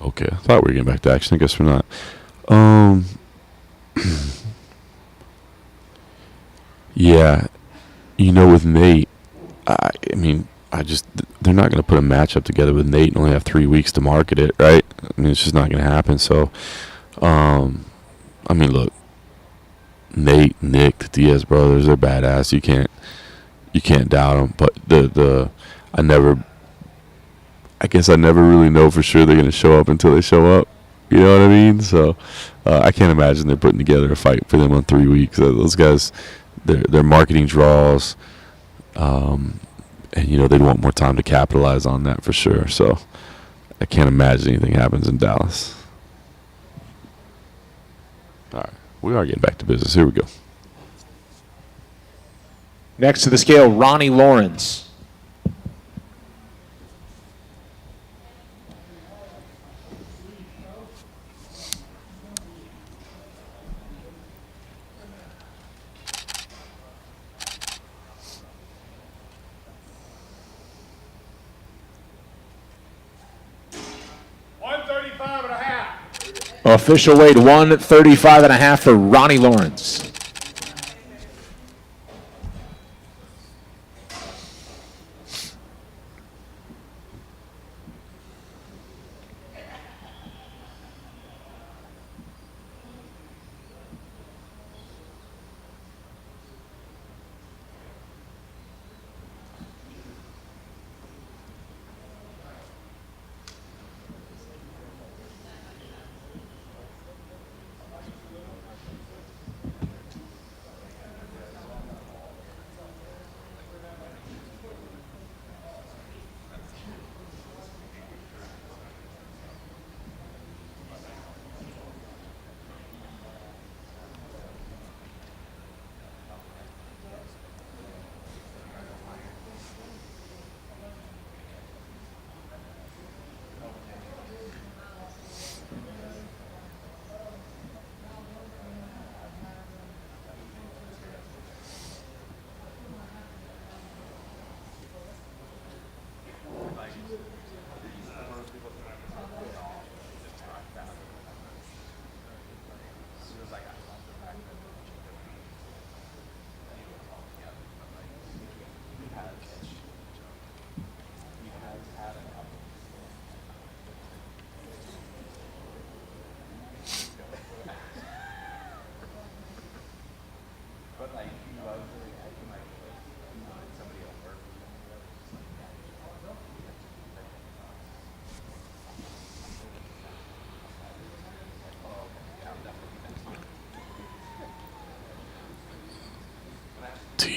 Okay, I thought we were getting back to action. I guess we're not. Yeah, with Nate, they're not going to put a matchup together with Nate and only have 3 weeks to market it, right? It's just not going to happen. So, look, Nate, Nick, the Diaz brothers, they're badass. You can't doubt them. But I guess I never really know for sure they're going to show up until they show up. You know what I mean? So I can't imagine they're putting together a fight for them on 3 weeks. Those guys, they're marketing draws, and they'd want more time to capitalize on that for sure. So I can't imagine anything happens in Dallas. All right, we are getting back to business. Here we go.
Next to the scale, Ronnie Lawrence. Official weight 135.5 for Ronnie Lawrence.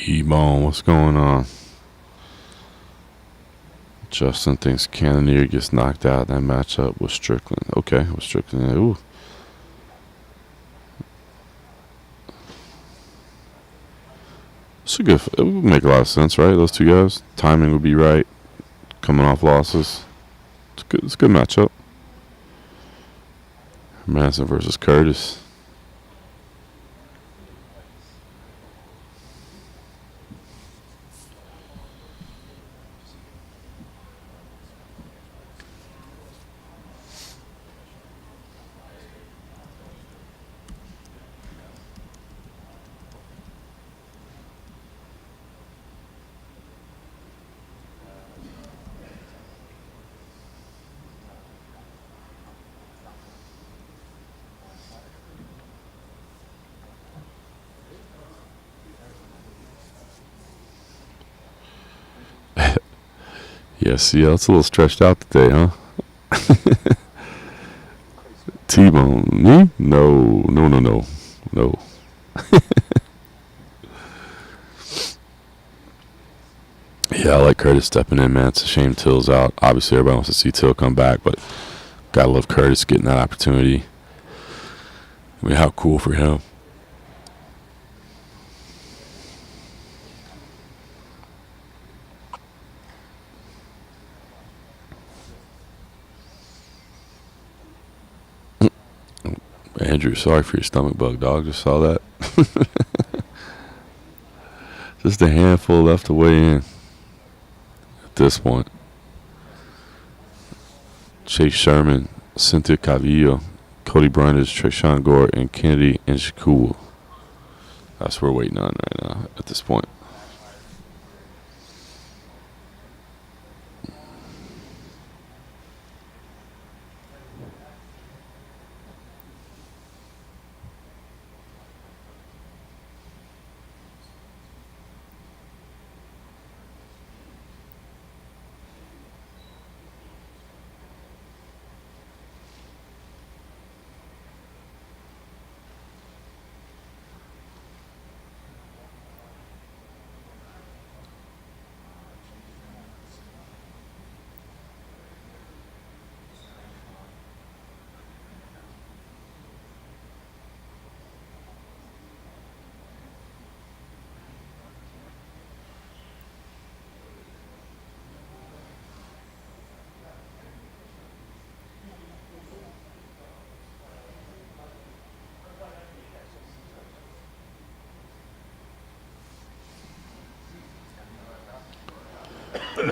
T-Bone, what's going on? Justin thinks Cannonier gets knocked out in that matchup with Strickland. Okay, with Strickland. Ooh. It's a good. It would make a lot of sense, right? Those two guys. Timing would be right. Coming off losses. It's good. It's a good matchup. Manson versus Curtis. Yeah, CL, it's a little stretched out today, huh? T-Bone, me? No. Yeah, I like Curtis stepping in, man. It's a shame Till's out. Obviously, everybody wants to see Till come back, but gotta love Curtis getting that opportunity. I mean, how cool for him. Andrew, sorry for your stomach bug, dog. Just saw that. Just a handful left to weigh in at this point. Chase Sherman, Cynthia Cavillo, Cody Brundage, Treshawn Gore, and Kennedy Nzechukwu. That's what we're waiting on right now at this point.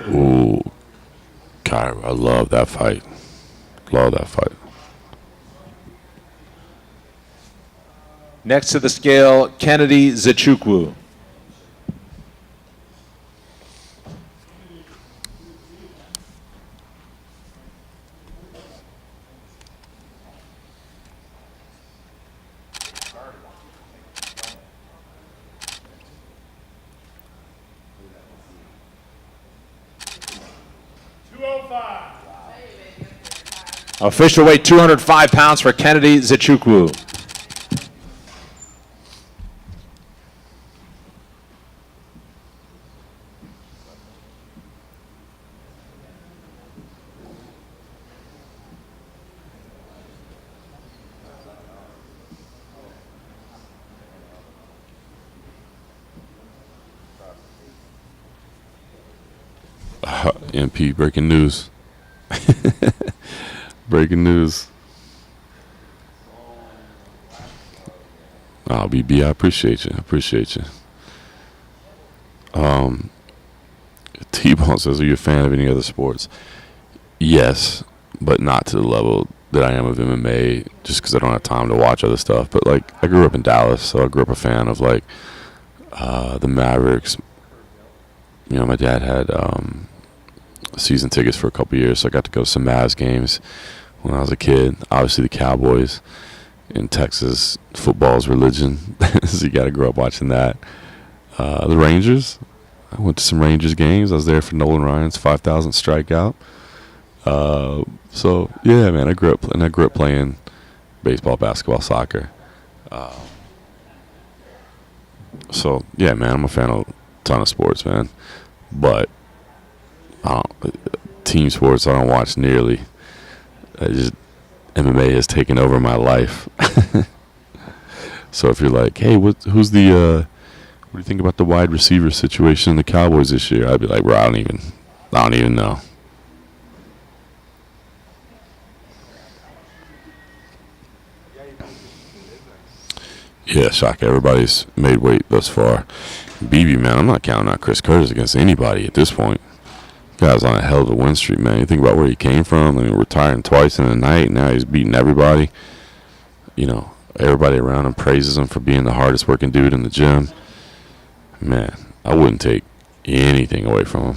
Ooh, God, I love that fight. Love that fight.
Next to the scale, Kennedy Nzechukwu. Official weight 205 pounds for Kennedy Nzechukwu.
MP, breaking news. Breaking news. Oh, BB, I appreciate you. T-Bone says, are you a fan of any other sports? Yes, but not to the level that I am of MMA, just because I don't have time to watch other stuff. But, like, I grew up in Dallas, so I grew up a fan of, like, the Mavericks. You know, my dad had season tickets for a couple years, so I got to go to some Mavs games when I was a kid. Obviously, the Cowboys in Texas, football's religion, so you got to grow up watching that. The Rangers, I went to some Rangers games. I was there for Nolan Ryan's 5,000th strikeout. So yeah, man, I grew up playing baseball, basketball, soccer. So yeah, man, I'm a fan of ton of sports, man. But team sports I don't watch nearly. MMA has taken over my life. So if you're like, hey, what do you think about the wide receiver situation in the Cowboys this year? I'd be like, bro, I don't even know. Yeah, shock. Everybody's made weight thus far. BB, man, I'm not counting out Chris Curtis against anybody at this point. Guy's on a hell of a win streak, man. You think about where he came from. I mean, retiring twice in a night. Now he's beating everybody. You know, everybody around him praises him for being the hardest working dude in the gym. Man, I wouldn't take anything away from him.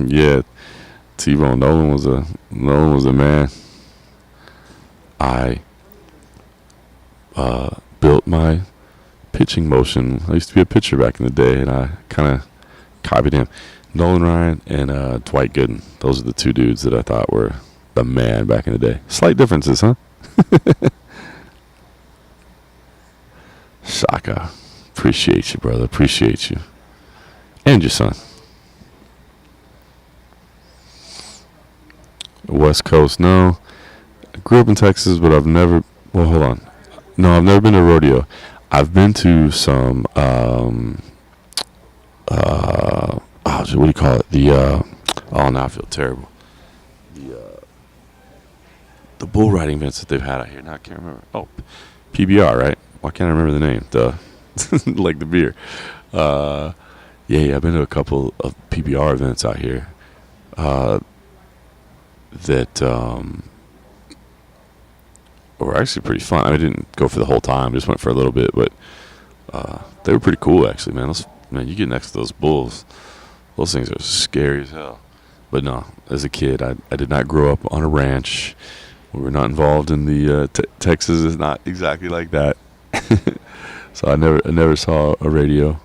Yeah, T-Bone Nolan was a man. I built my pitching motion. I used to be a pitcher back in the day, and I kind of copied him. Nolan Ryan and Dwight Gooden. Those are the two dudes that I thought were the man back in the day. Slight differences, huh? Shaka. Appreciate you, brother. Appreciate you. And your son. West Coast, no. I grew up in Texas, but I've never... Well, hold on. No, I've never been to a rodeo. I've been to some... what do you call it? Now I feel terrible. The bull riding events that they've had out here. Now I can't remember. Oh, PBR, right? Why can't I remember the name? Like the beer. Yeah, I've been to a couple of PBR events out here. That were actually pretty fun. I didn't go for the whole time. Just went for a little bit, but they were pretty cool, actually, man. Man, you get next to those bulls. Those things are scary as hell. But no, as a kid, I did not grow up on a ranch. We were not involved in the Texas is not exactly like that. So I never saw a rodeo.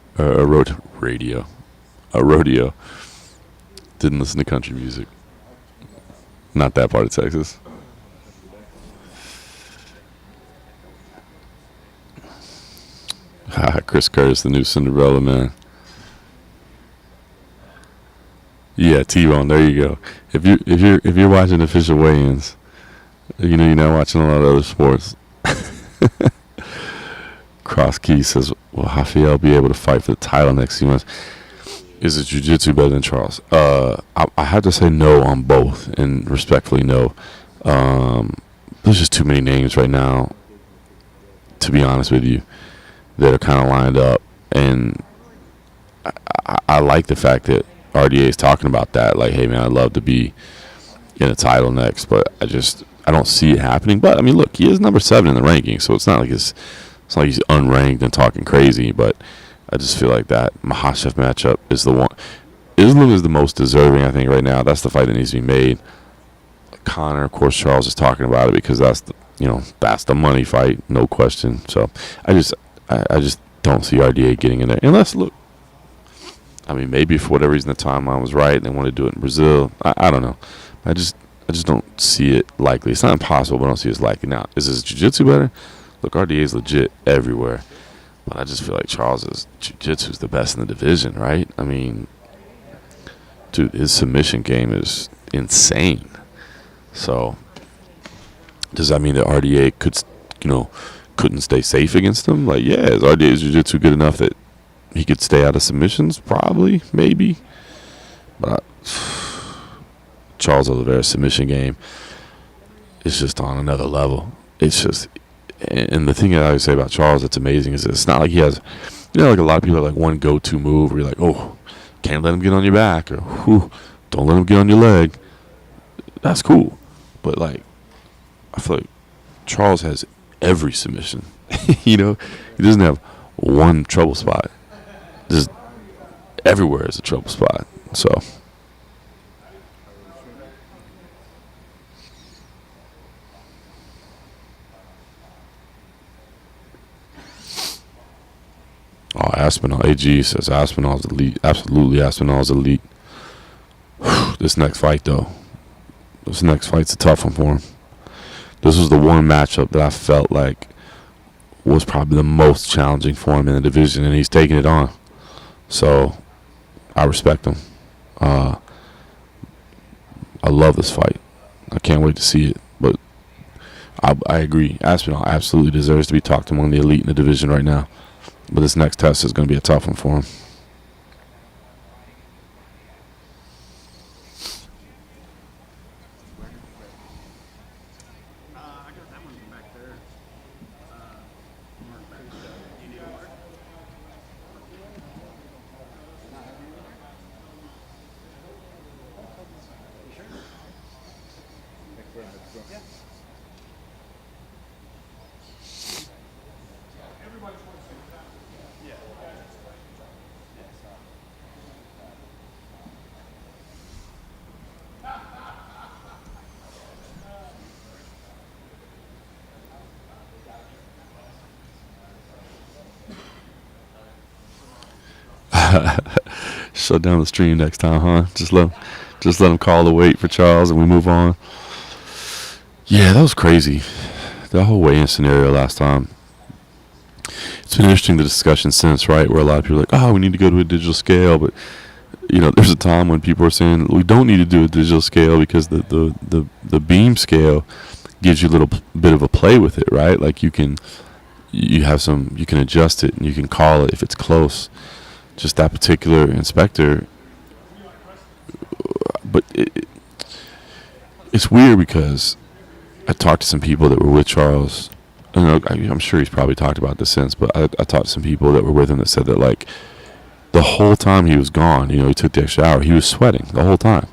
Didn't listen to country music. Not that part of Texas. Chris Curtis, the new Cinderella man. Yeah, T-Bone. There you go. If you're watching official weigh-ins, you know you're not watching a lot of other sports. Cross Key says, "Will Rafael be able to fight for the title next few months? Is it jiu-jitsu better than Charles?" I have to say no on both, and respectfully no. There's just too many names right now, to be honest with you, that are kind of lined up, and I like the fact that RDA is talking about that. Like, hey man, I'd love to be in a title next, but I don't see it happening. But I mean, look, he is number 7 in the ranking, so it's not like he's unranked and talking crazy. But I just feel like that Makhachev matchup is the one. Islam is the most deserving, I think, right now. That's the fight that needs to be made. Conor, of course, Charles is talking about it because that's the money fight, no question. So I just don't see RDA getting in there unless, look, I mean, maybe for whatever reason the timeline was right and they want to do it in Brazil. I don't know. I just don't see it likely. It's not impossible, but I don't see it as likely. Now, is his jiu-jitsu better? Look, RDA is legit everywhere. But I just feel like Charles' jiu-jitsu is the best in the division, right? I mean, dude, his submission game is insane. So, does that mean that RDA couldn't stay safe against him? Like, yeah, is RDA's jiu-jitsu good enough that he could stay out of submissions? Probably, maybe. But Charles Oliveira's submission game is just on another level. It's just, and the thing that I always say about Charles that's amazing is it's not like he has, like a lot of people have like one go-to move where you're like, oh, can't let him get on your back, or don't let him get on your leg. That's cool. But like, I feel like Charles has every submission. He doesn't have one trouble spot. Just everywhere is a trouble spot. So Aspinall. AG says Aspinall's elite. Absolutely, Aspinall's elite. This next fight, though, this next fight's a tough one for him. This was the one matchup that I felt like was probably the most challenging for him in the division, and he's taking it on. So I respect him. I love this fight. I can't wait to see it. But I agree. Aspinall absolutely deserves to be talked among the elite in the division right now. But this next test is going to be a tough one for him. Shut down the stream next time, huh? Just let him call the weight for Charles, and we move on. Yeah, that was crazy. The whole weigh-in scenario last time. It's been interesting, the discussion since, right? Where a lot of people are like, "Oh, we need to go to a digital scale," but there's a time when people are saying we don't need to do a digital scale because the beam scale gives you a little bit of a play with it, right? Like you can adjust it and you can call it if it's close. Just that particular inspector, but it's weird because I talked to some people that were with Charles. I'm sure he's probably talked about this since, but I talked to some people that were with him that said that like the whole time he was gone, he took the extra hour, he was sweating the whole time.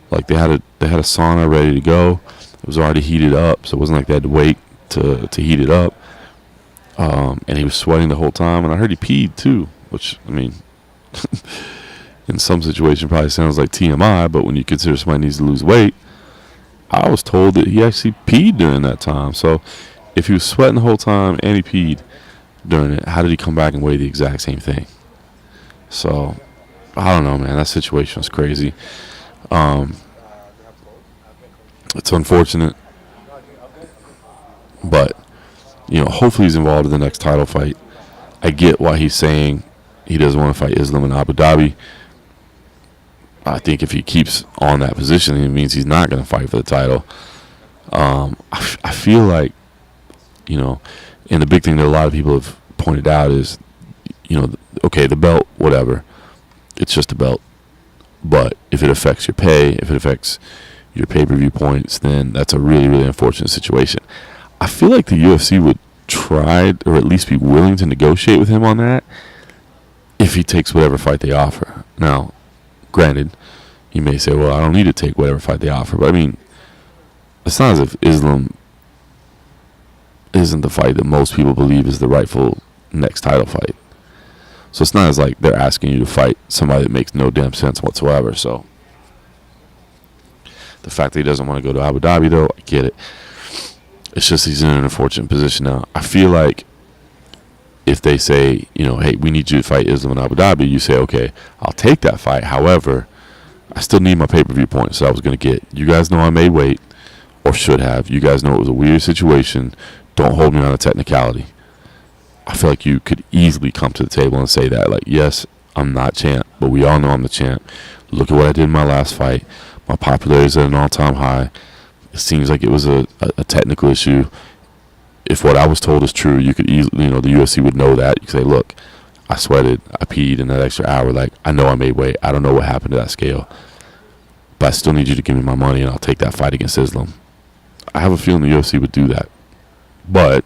Like they had a sauna ready to go. It was already heated up, so it wasn't like they had to wait to heat it up. And he was sweating the whole time, and I heard he peed too. Which, I mean, in some situation probably sounds like TMI, but when you consider somebody needs to lose weight, I was told that he actually peed during that time. So if he was sweating the whole time and he peed during it, how did he come back and weigh the exact same thing? So, I don't know, man. That situation was crazy. It's unfortunate. But, hopefully he's involved in the next title fight. I get why he's saying he doesn't want to fight Islam in Abu Dhabi. I think if he keeps on that position, it means he's not going to fight for the title. I feel like, and the big thing that a lot of people have pointed out is, okay, the belt, whatever. It's just a belt. But if it affects your pay, if it affects your pay-per-view points, then that's a really, really unfortunate situation. I feel like the UFC would try, or at least be willing to negotiate with him on that if he takes whatever fight they offer. Now, granted, he may say, well, I don't need to take whatever fight they offer. But, I mean, it's not as if Islam isn't the fight that most people believe is the rightful next title fight. So it's not as like they're asking you to fight somebody that makes no damn sense whatsoever. So the fact that he doesn't want to go to Abu Dhabi, though, I get it. It's just he's in an unfortunate position now. I feel like if they say, hey, we need you to fight Islam in Abu Dhabi, you say, okay, I'll take that fight. However, I still need my pay-per-view points that I was going to get. You guys know I made weight, or should have. You guys know it was a weird situation. Don't hold me on a technicality. I feel like you could easily come to the table and say that. Like, yes, I'm not champ, but we all know I'm the champ. Look at what I did in my last fight. My popularity is at an all-time high. It seems like it was a technical issue. If what I was told is true, you could easily, the UFC would know that. You could say, look, I sweated, I peed in that extra hour. Like, I know I made weight. I don't know what happened to that scale. But I still need you to give me my money, and I'll take that fight against Islam. I have a feeling the UFC would do that. But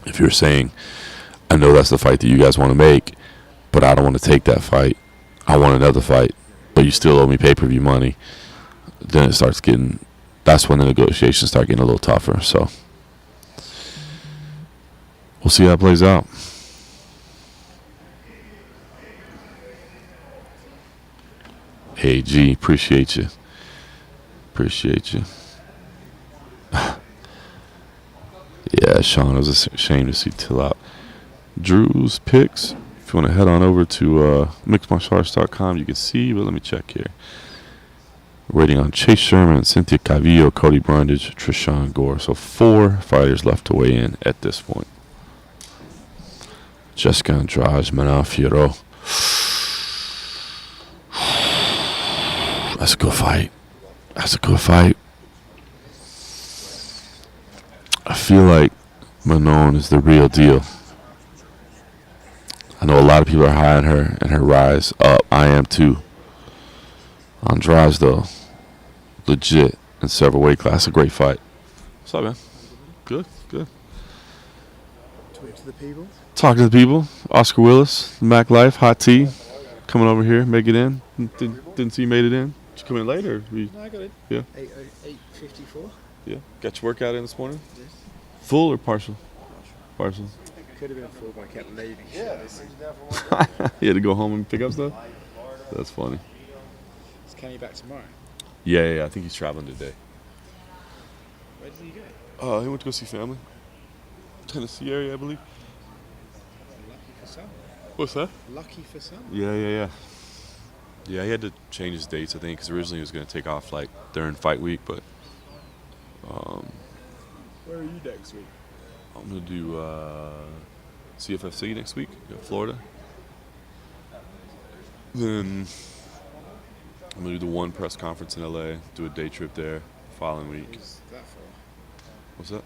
if you're saying, I know that's the fight that you guys want to make, but I don't want to take that fight. I want another fight, but you still owe me pay-per-view money. Then it starts getting, that's when the negotiations start getting a little tougher. So we'll see how it plays out. Hey, G, appreciate you. Appreciate you. Yeah, Sean, it was a shame to see Till out. Drew's picks. If you want to head on over to mixedmartialarts.com, you can see, but let me check here. Waiting on Chase Sherman, Cynthia Calvillo, Cody Brundage, Trishawn Gore. So 4 fighters left to weigh in at this point. Jessica Andrade, Manon Fiorot. That's a good fight. That's a good fight. I feel like Manon is the real deal. I know a lot of people are high on her and her rise up. I am too. Andrade, though, legit in several weight classes. A great fight. What's up, man? Good, good.
Talk to the people.
Talking to the people. Oscar Willis, Mac Life, Hot Tea, coming over here, make it in. Didn't see you made it in. Did you come in late or?
No, I got it.
Yeah.
8:54.
Yeah. Got your workout in this morning?
Yes.
Full or partial? Partial.
Could have been full, but I kept leaving.
Yeah, he's down for one.
You had to go home and pick up stuff? That's funny.
Is Kenny back tomorrow?
Yeah. I think he's traveling today.
Where did he go?
He went to go see family. Tennessee area, I believe.
Lucky for some.
What's that?
Lucky for some.
Yeah. Yeah, he had to change his dates, I think, because originally he was going to take off like during fight week, but
Where are you next week?
I'm going to do CFFC next week in Florida. Then I'm going to do the one press conference in LA, do a day trip there following week.
Who's that for?
What's that?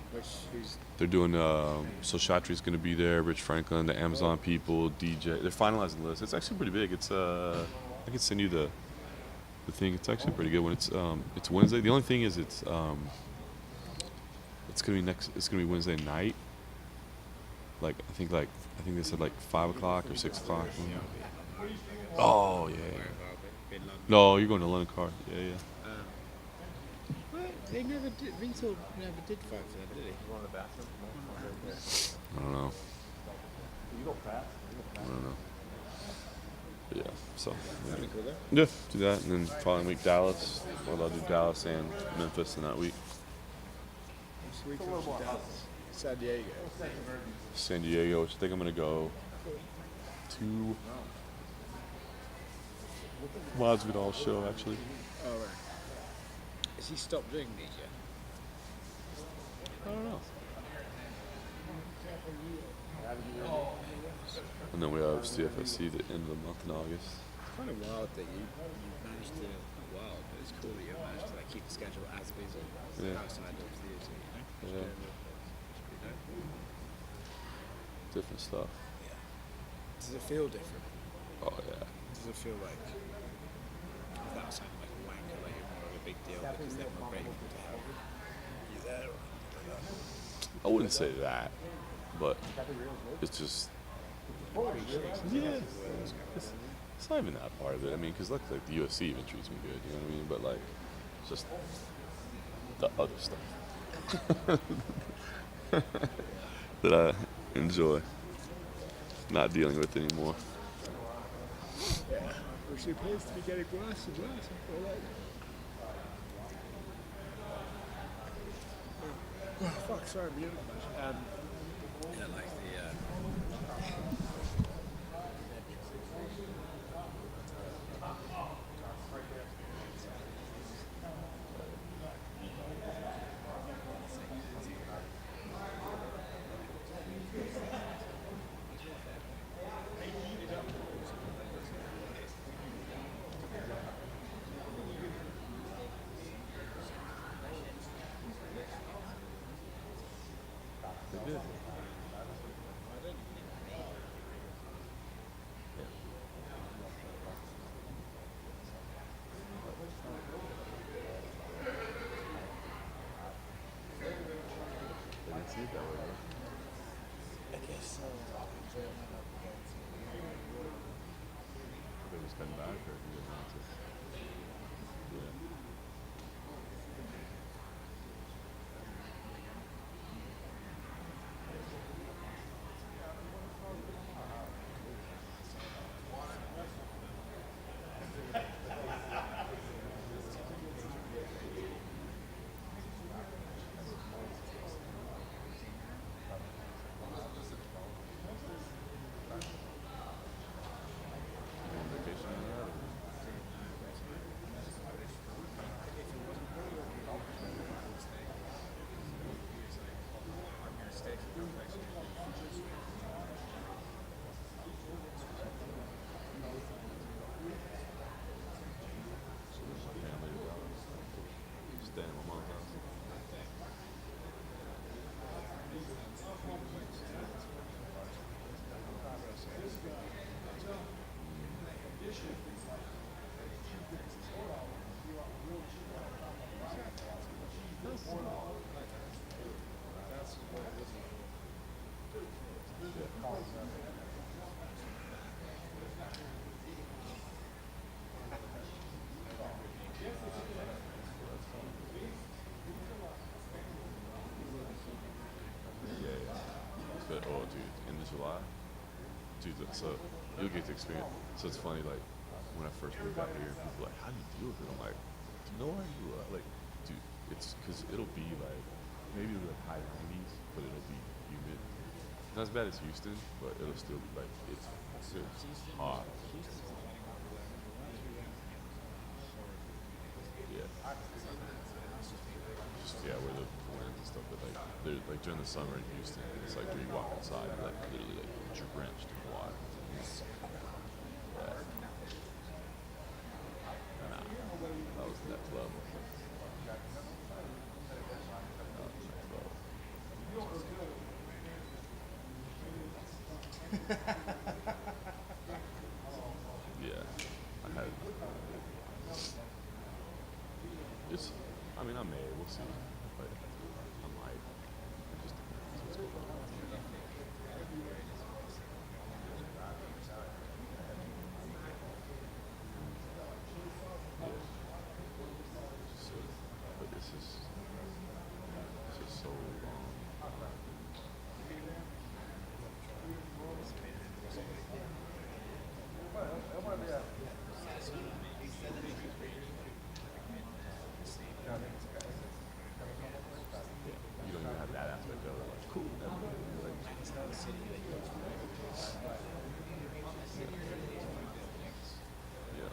Who's
They're doing, so Shatri's going to be there, Rich Franklin, the Amazon people, DJ. They're finalizing the list. It's actually pretty big. It's, I can send you the thing. It's actually pretty good when it's Wednesday. The only thing is it's going to be Wednesday night. I think they said like 5 o'clock or 6 o'clock. Oh, yeah. No, you're going to London Car. Yeah.
Well, they never did. Vitor never did fight for them, did he?
Go in the bathroom.
I don't know.
You go fast.
I don't know. But yeah, so.
That'd be cool, though.
Yeah, do that. And then following week, Dallas. Well, I'll do Dallas and Memphis in that week.
This week off to Dallas. San Diego.
San Diego, which I think I'm going to go to Masvidal show, actually.
Oh, right. Has he stopped doing these yet?
I don't know. And then we have CFSC the end of the month in August.
It's kind of wild that you managed to, not wild, but it's cool that you managed to keep the schedule as busy outside of the UFC, you know?
Yeah. Different stuff.
Yeah. Does it feel different?
Oh, yeah.
Does it feel like, without sounding like a wanker, like you're more of a big deal because they're more grateful to have you there?
I wouldn't say that, but it's just, yeah. It's not even that part of it. I mean, because like the UFC even treats me good, you know what I mean? But like, it's just the other stuff that I enjoy not dealing with anymore.
Yeah. We're supposed to be getting worse and worse, I feel like. Oh, fuck, sorry, I'm muted. Yeah, like
Oh, dude, in July, dude. So you'll get to experience. So it's funny, like when I first moved out here, people are like, "How do you deal with it?" I'm like, "Do you know where you are?" Like, dude, it's because it'll be like maybe like high 90s, but it'll be humid. Not as bad as Houston, but it'll still be like it's hot. Yeah. Just, yeah, where the winds and stuff, but like during the summer in Houston, it's like when you walk outside, you're like literally like drenched in water. Yeah. Nah, that was next level. That was next level. Yeah, I had. It's. I mean, I may. We'll see. But I might. It just depends what's going on. Yeah. So, but this is so long. Yeah, you don't even have that aspect of it. Like, cool. Yeah.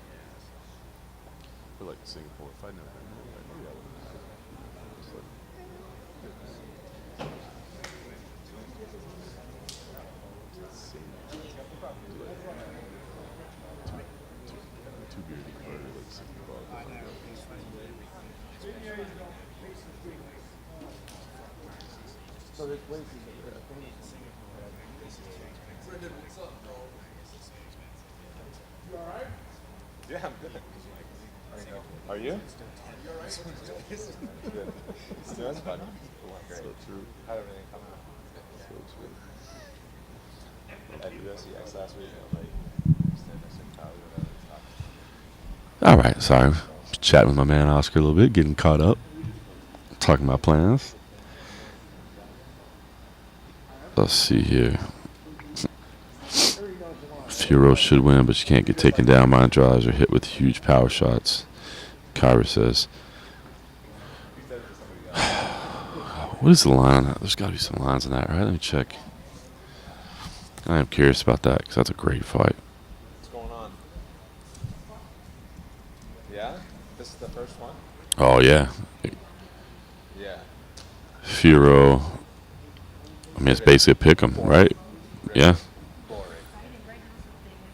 But like Singapore, if I'd never been there, like, maybe I wouldn't have. It's like, two beers in the burger, like $60.
So there's places
Yeah, I'm good. Are you? Good. That's fun.
So true.
How'd everything come out?
So true.
At UFC Apex last week, like,
All right, sorry. Chatting with my man Oscar a little bit, getting caught up, talking about plans. Let's see here. Furo should win, but you can't get taken down by Anjos or hit with huge power shots. Kyra says. What is the line on that? There's got to be some lines on that, right? Let me check. I am curious about that because that's a great fight.
what's going on? Yeah? This is the first one?
Oh, yeah.
Yeah.
Furo. I mean, it's basically a pick 'em, right? Yeah.
Boring.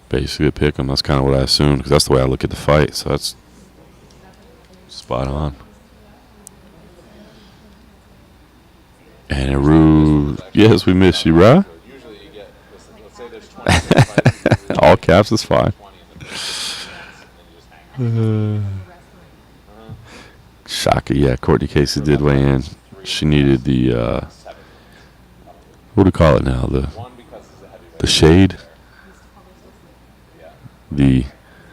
Basically a pick 'em. That's kind of what I assumed because that's the way I look at the fight. So that's spot on. And Aru, yes, we miss you, bruh.
Usually you get, let's say there's 20 fights.
All caps is fine.
20 in the first 10 minutes, and then you just hang out.
Shaka, yeah. Courtney Casey did weigh in. She needed the, what do we call it now?
One because it's a heavyweight.
The shade?
Yeah.
The,
The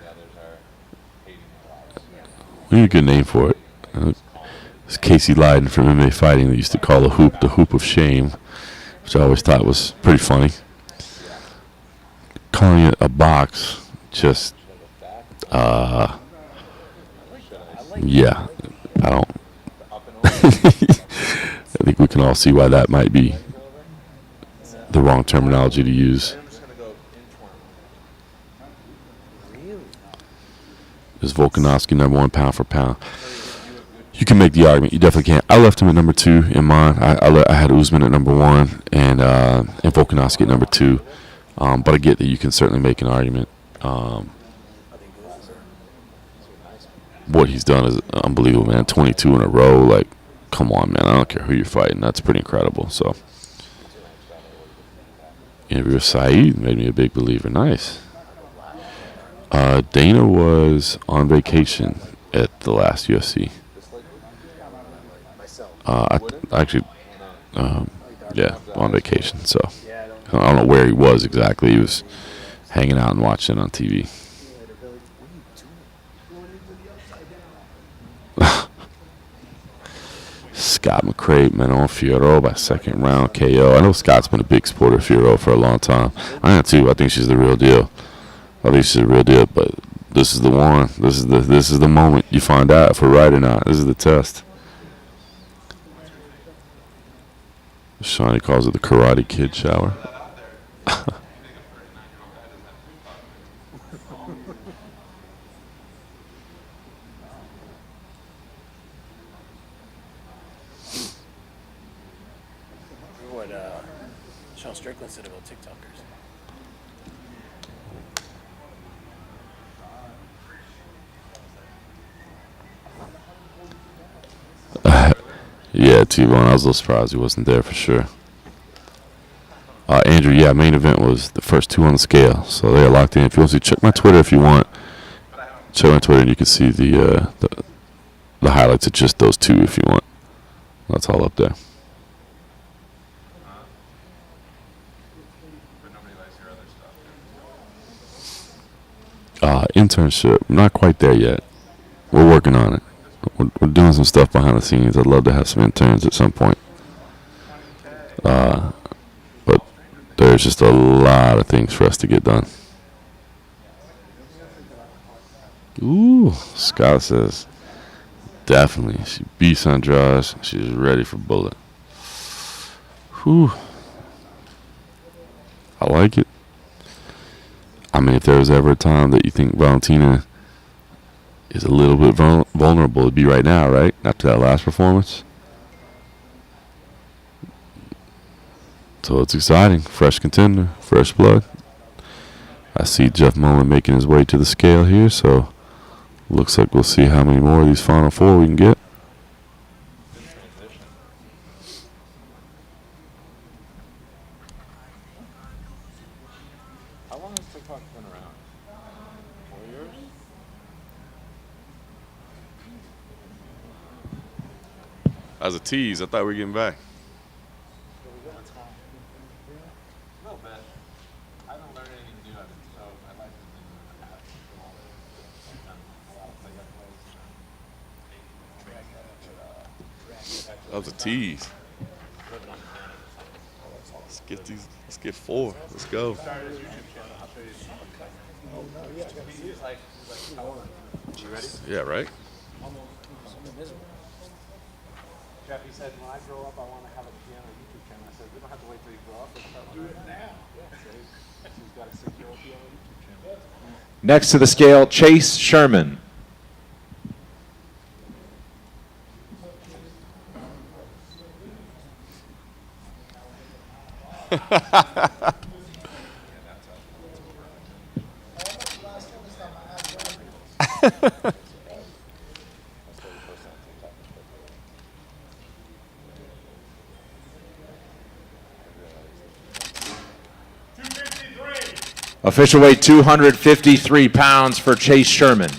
others are hating the
we need a good name for it. It's Casey Leiden from MMA Fighting. They used to call the hoop of shame, which I always thought was pretty funny. Calling it a box, just, yeah, I don't. I think we can all see why that might be the wrong terminology to use.
I'm just going to go inch one.
Is Volkanovski #1 pound for pound? You can make the argument. You definitely can. I left him at #2 in mine. I had Usman at #1 and Volkanovski at #2. But I get that you can certainly make an argument. What he's done is unbelievable, man. 22 in a row. Like, come on, man. I don't care who you're fighting. That's pretty incredible. So, interview with Saeed made me a big believer. Nice. Dana was on vacation at the last UFC. Actually, yeah, on vacation. So, I don't know where he was exactly. He was hanging out and watching on TV. Scott McCray. crate, Manon Fiorot by second round KO. I know Scott's been a big supporter of Fiorot for a long time. I am too. I think she's the real deal. I think she's the real deal, but this is the one. This is the moment you find out if we're right or not. This is the test. Shawnee calls it the Karate Kid shower.
What Sean Strickland said about TikTokers.
Yeah, T-Bone, I was a little surprised he wasn't there for sure. Andrew, yeah, main event was the first two on the scale, so they're locked in. If you want to check my Twitter if you want, check my Twitter and you can see the highlights of just those two if you want. That's all up there.
But nobody likes your other stuff.
Internship, not quite there yet. We're working on it. We're doing some stuff behind the scenes. I'd love to have some interns at some point. But there's just a lot of things for us to get done. Ooh, Scott says, definitely. She beats Anjos. She's ready for bullet. Whew. I like it. I mean, if there was ever a time that you think Valentina is a little bit vulnerable, it'd be right now, right? After that last performance. So it's exciting. Fresh contender, fresh blood. I see Jeff Mullen making his way to the scale here, so looks like we'll see how many more of these Final Four we can get.
How long has TikTok been around? 4 years?
As a tease, I thought we were getting back.
A little bit. I haven't learned anything new of it, so I like the things that have a lot of play-by-plays.
That was a tease. Let's get four. Let's go.
You ready?
Yeah, right?
Jeff, he said, when I grow up, I want to have a piano YouTube channel. I said, we don't have to wait till you grow up. Let's start do it now. Yeah, so he's got a 6-year-old piano YouTube channel.
Next to the scale, Chase Sherman. Official weight 253 pounds for Chase Sherman.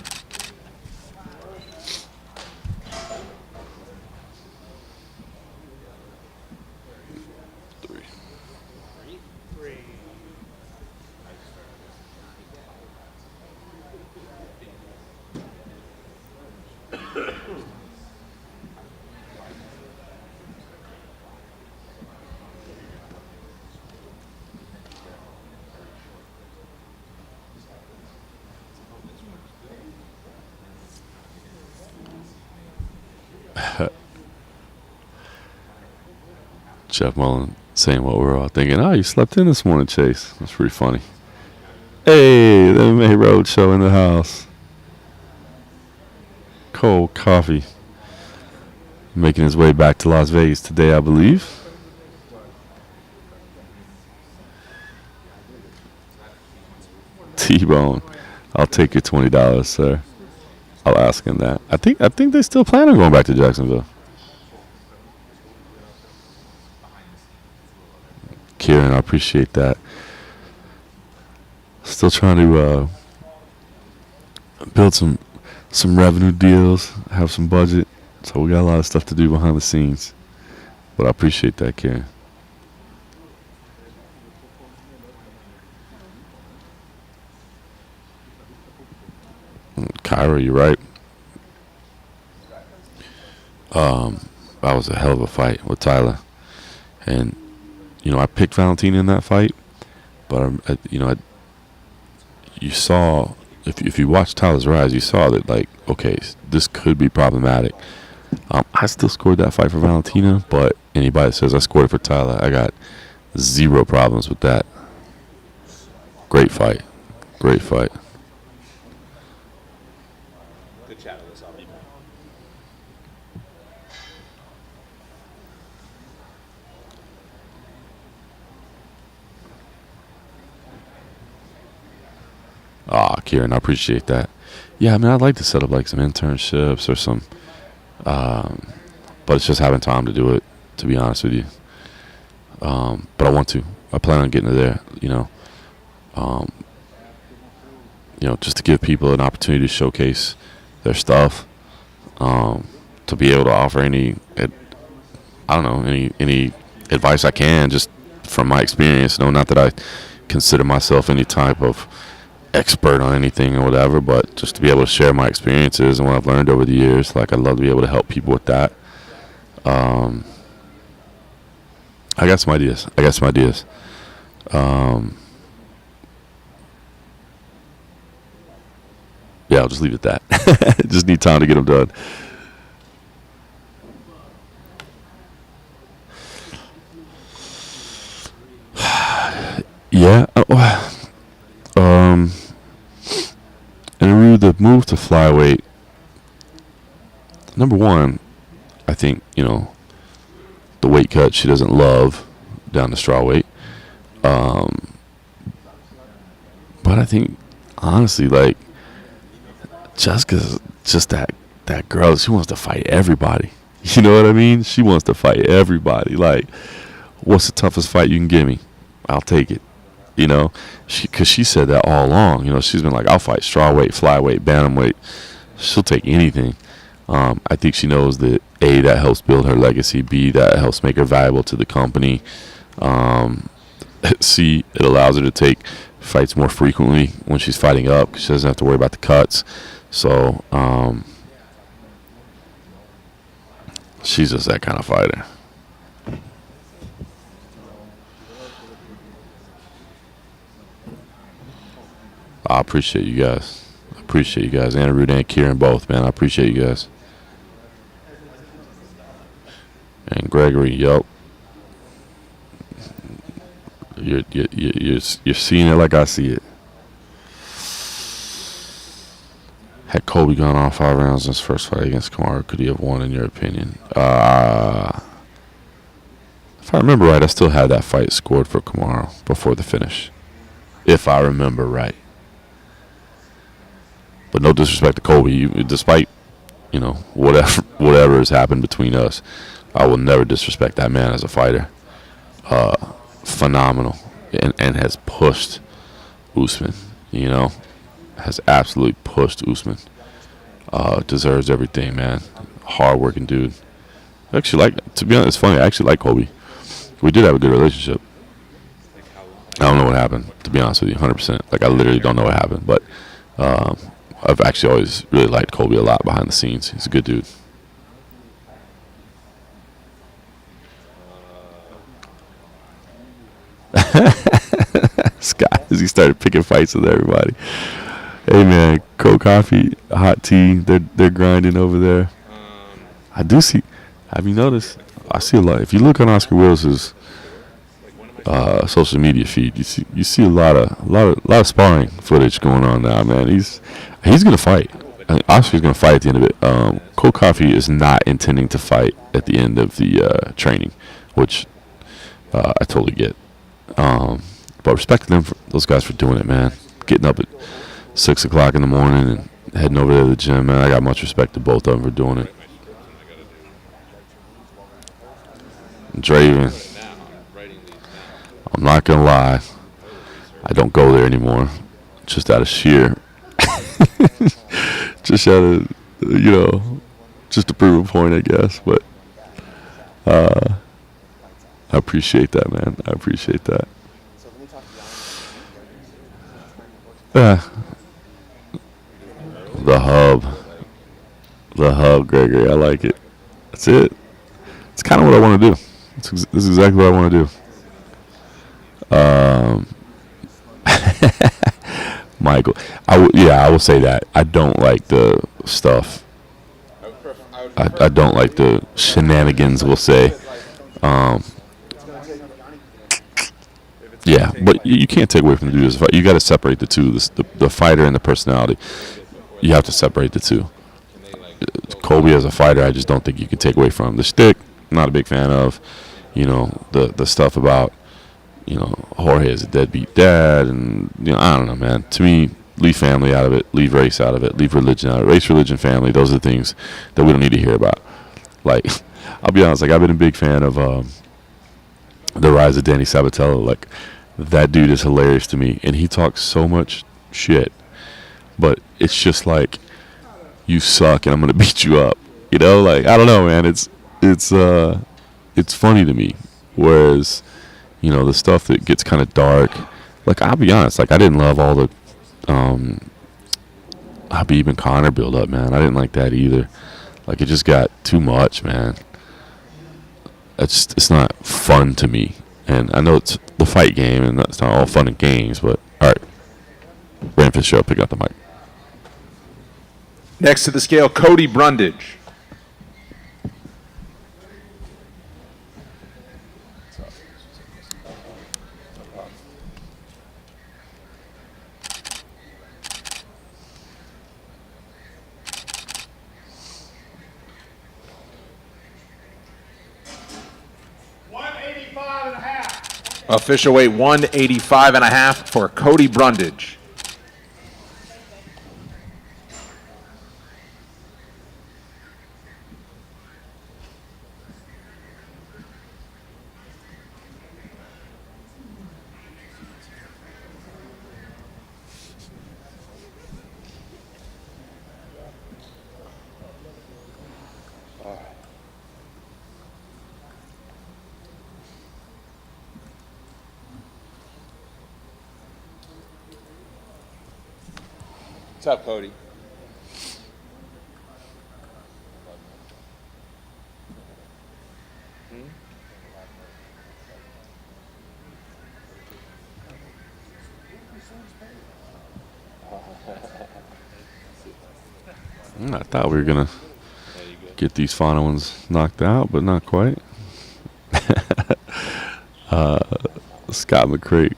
Jeff Mullen saying what we're all thinking. Oh, you slept in this morning, Chase. That's pretty funny. Hey, the MMA Roadshow in the house. Cold coffee. Making his way back to Las Vegas today, I believe. T-Bone. I'll take your $20, sir. I'll ask him that. I think they still plan on going back to Jacksonville. Kieran, I appreciate that. Still trying to build some revenue deals, have some budget. So we got a lot of stuff to do behind the scenes. But I appreciate that, Kieran. Kyra, you're right. that was a hell of a fight with Tyler. And, I picked Valentina in that fight. But, you saw, if you watched Tyler's rise, you saw that, like, okay, this could be problematic. I still scored that fight for Valentina, but anybody that says I scored it for Tyler, I got zero problems with that. Great fight. Great fight.
Good chat with us. I'll be back.
Kieran, I appreciate that. Yeah, I mean, I'd like to set up like some internships or some, but it's just having time to do it, to be honest with you. But I want to. I plan on getting to there, just to give people an opportunity to showcase their stuff, to be able to offer any advice I can, just from my experience. Not that I consider myself any type of expert on anything or whatever, but just to be able to share my experiences and what I've learned over the years. Like, I'd love to be able to help people with that. I got some ideas. Yeah, I'll just leave it at that. Just need time to get them done. Yeah. And the move to flyweight. Number one, I think, the weight cut she doesn't love down to strawweight. But I think, honestly, like, Jessica's just that girl. She wants to fight everybody. You know what I mean? She wants to fight everybody. Like, what's the toughest fight you can give me? I'll take it. Because she said that all along. She's been like, I'll fight strawweight, flyweight, bantamweight. She'll take anything. I think she knows that A, that helps build her legacy. B, that helps make her valuable to the company. C, it allows her to take fights more frequently when she's fighting up, because she doesn't have to worry about the cuts. So she's just that kind of fighter. I appreciate you guys. Anna Rude and Kieran both, man. I appreciate you guys. And Gregory, yup. You're seeing it like I see it. Had Colby gone on 5 rounds in his first fight against Kamaru, could he have won, in your opinion? If I remember right, I still had that fight scored for Kamaru before the finish. If I remember right. But no disrespect to Colby, despite, whatever has happened between us, I will never disrespect that man as a fighter. Phenomenal, and has pushed Usman. Has absolutely pushed Usman. Deserves everything, man. Hard-working dude. To be honest, it's funny. I actually like Colby. We did have a good relationship. I don't know what happened, to be honest with you, 100%. Like, I literally don't know what happened, but I've actually always really liked Colby a lot behind the scenes. He's a good dude. Scott, as he started picking fights with everybody. Hey man, cold coffee, hot tea, they're grinding over there. I do see. Have you noticed? I see a lot. If you look on Oscar Willis's social media feed, you see a lot of sparring footage going on now, man. He's gonna fight. Oscar's gonna fight at the end of it. Cold Coffee is not intending to fight at the end of the training, which I totally get. But respect to them, those guys, for doing it, man. Getting up at 6 o'clock in the morning and heading over there to the gym, man. I got much respect to both of them for doing it. Draven, I'm not gonna lie, I don't go there anymore, just out of sheer, just out of, just to prove a point, I guess. But I appreciate that, man. I appreciate that. Yeah. The hub, Gregory. I like it. That's it. It's kind of what I want to do. This is exactly what I want to do. Michael, I will say that I don't like the stuff. I don't like the shenanigans. We'll say. Yeah, but you can't take away from the dude. You got to separate the two, the fighter and the personality. You have to separate the two. Colby as a fighter, I just don't think you can take away from him. The shtick, not a big fan of. The stuff about, Jorge as a deadbeat dad, and I don't know, man. To me, leave family out of it, leave race out of it, leave religion out of it. Race, religion, family. Those are the things that we don't need to hear about. Like, I'll be honest. Like, I've been a big fan of the rise of Danny Sabatello. Like, that dude is hilarious to me, and he talks so much shit, but it's just like, you suck and I'm gonna beat you up. Like, I don't know, man. It's funny to me. Whereas, the stuff that gets kind of dark, like, I'll be honest, like, I didn't love all the Habib and Conor build up, man. I didn't like that either. Like, it just got too much, man. It's not fun to me. And I know it's the fight game, and that's not all fun and games, but all right. Brandon Fitzgerald, pick up the mic.
Next to the scale, Cody Brundage. Official weight 185.5 for Cody Brundage.
What's up, Cody?
I thought we were going to get these final ones knocked out, but not quite. Scott McCrate.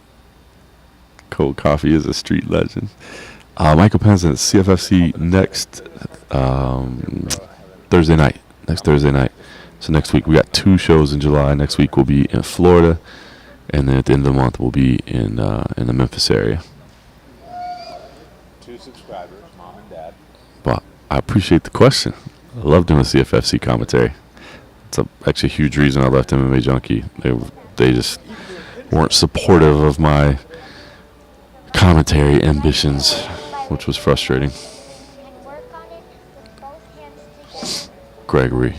Cold coffee is a street legend. Michael Penn's at CFFC next Thursday night. Next Thursday night. So next week we got 2 shows in July. Next week we'll be in Florida, and then at the end of the month we'll be in the Memphis area.
2 subscribers, mom and dad.
But I appreciate the question. I love doing CFFC commentary. It's actually a huge reason I left MMA Junkie. They just weren't supportive of my commentary ambitions, which was frustrating. Gregory,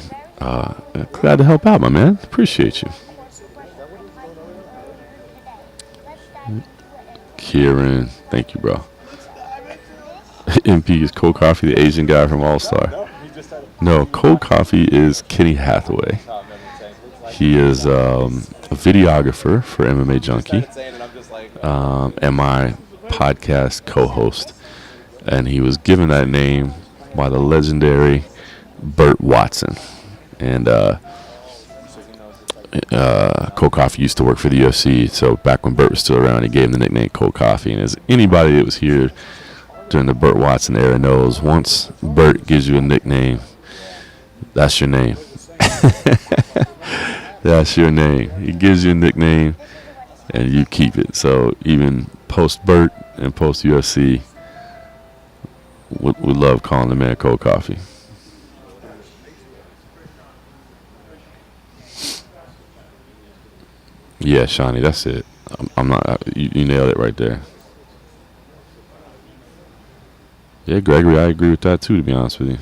glad to help out, my man. Appreciate you. Kieran, thank you, bro. MP is Cold Coffee, the Asian guy from All Star. No, Cold Coffee is Kenny Hathaway. He is a videographer for MMA Junkie and my podcast co-host. And he was given that name by the legendary Burt Watson. And Cold Coffee used to work for the UFC, so back when Burt was still around, he gave him the nickname Cold Coffee. And as anybody that was here during the Burt Watson era knows, once Burt gives you a nickname, that's your name. That's your name. He gives you a nickname, and you keep it. So even post-Burt and post-UFC, we love calling the man Cold Coffee. Yeah, Shawnee, that's it. I'm not. You nailed it right there. Yeah, Gregory, I agree with that too, to be honest with you.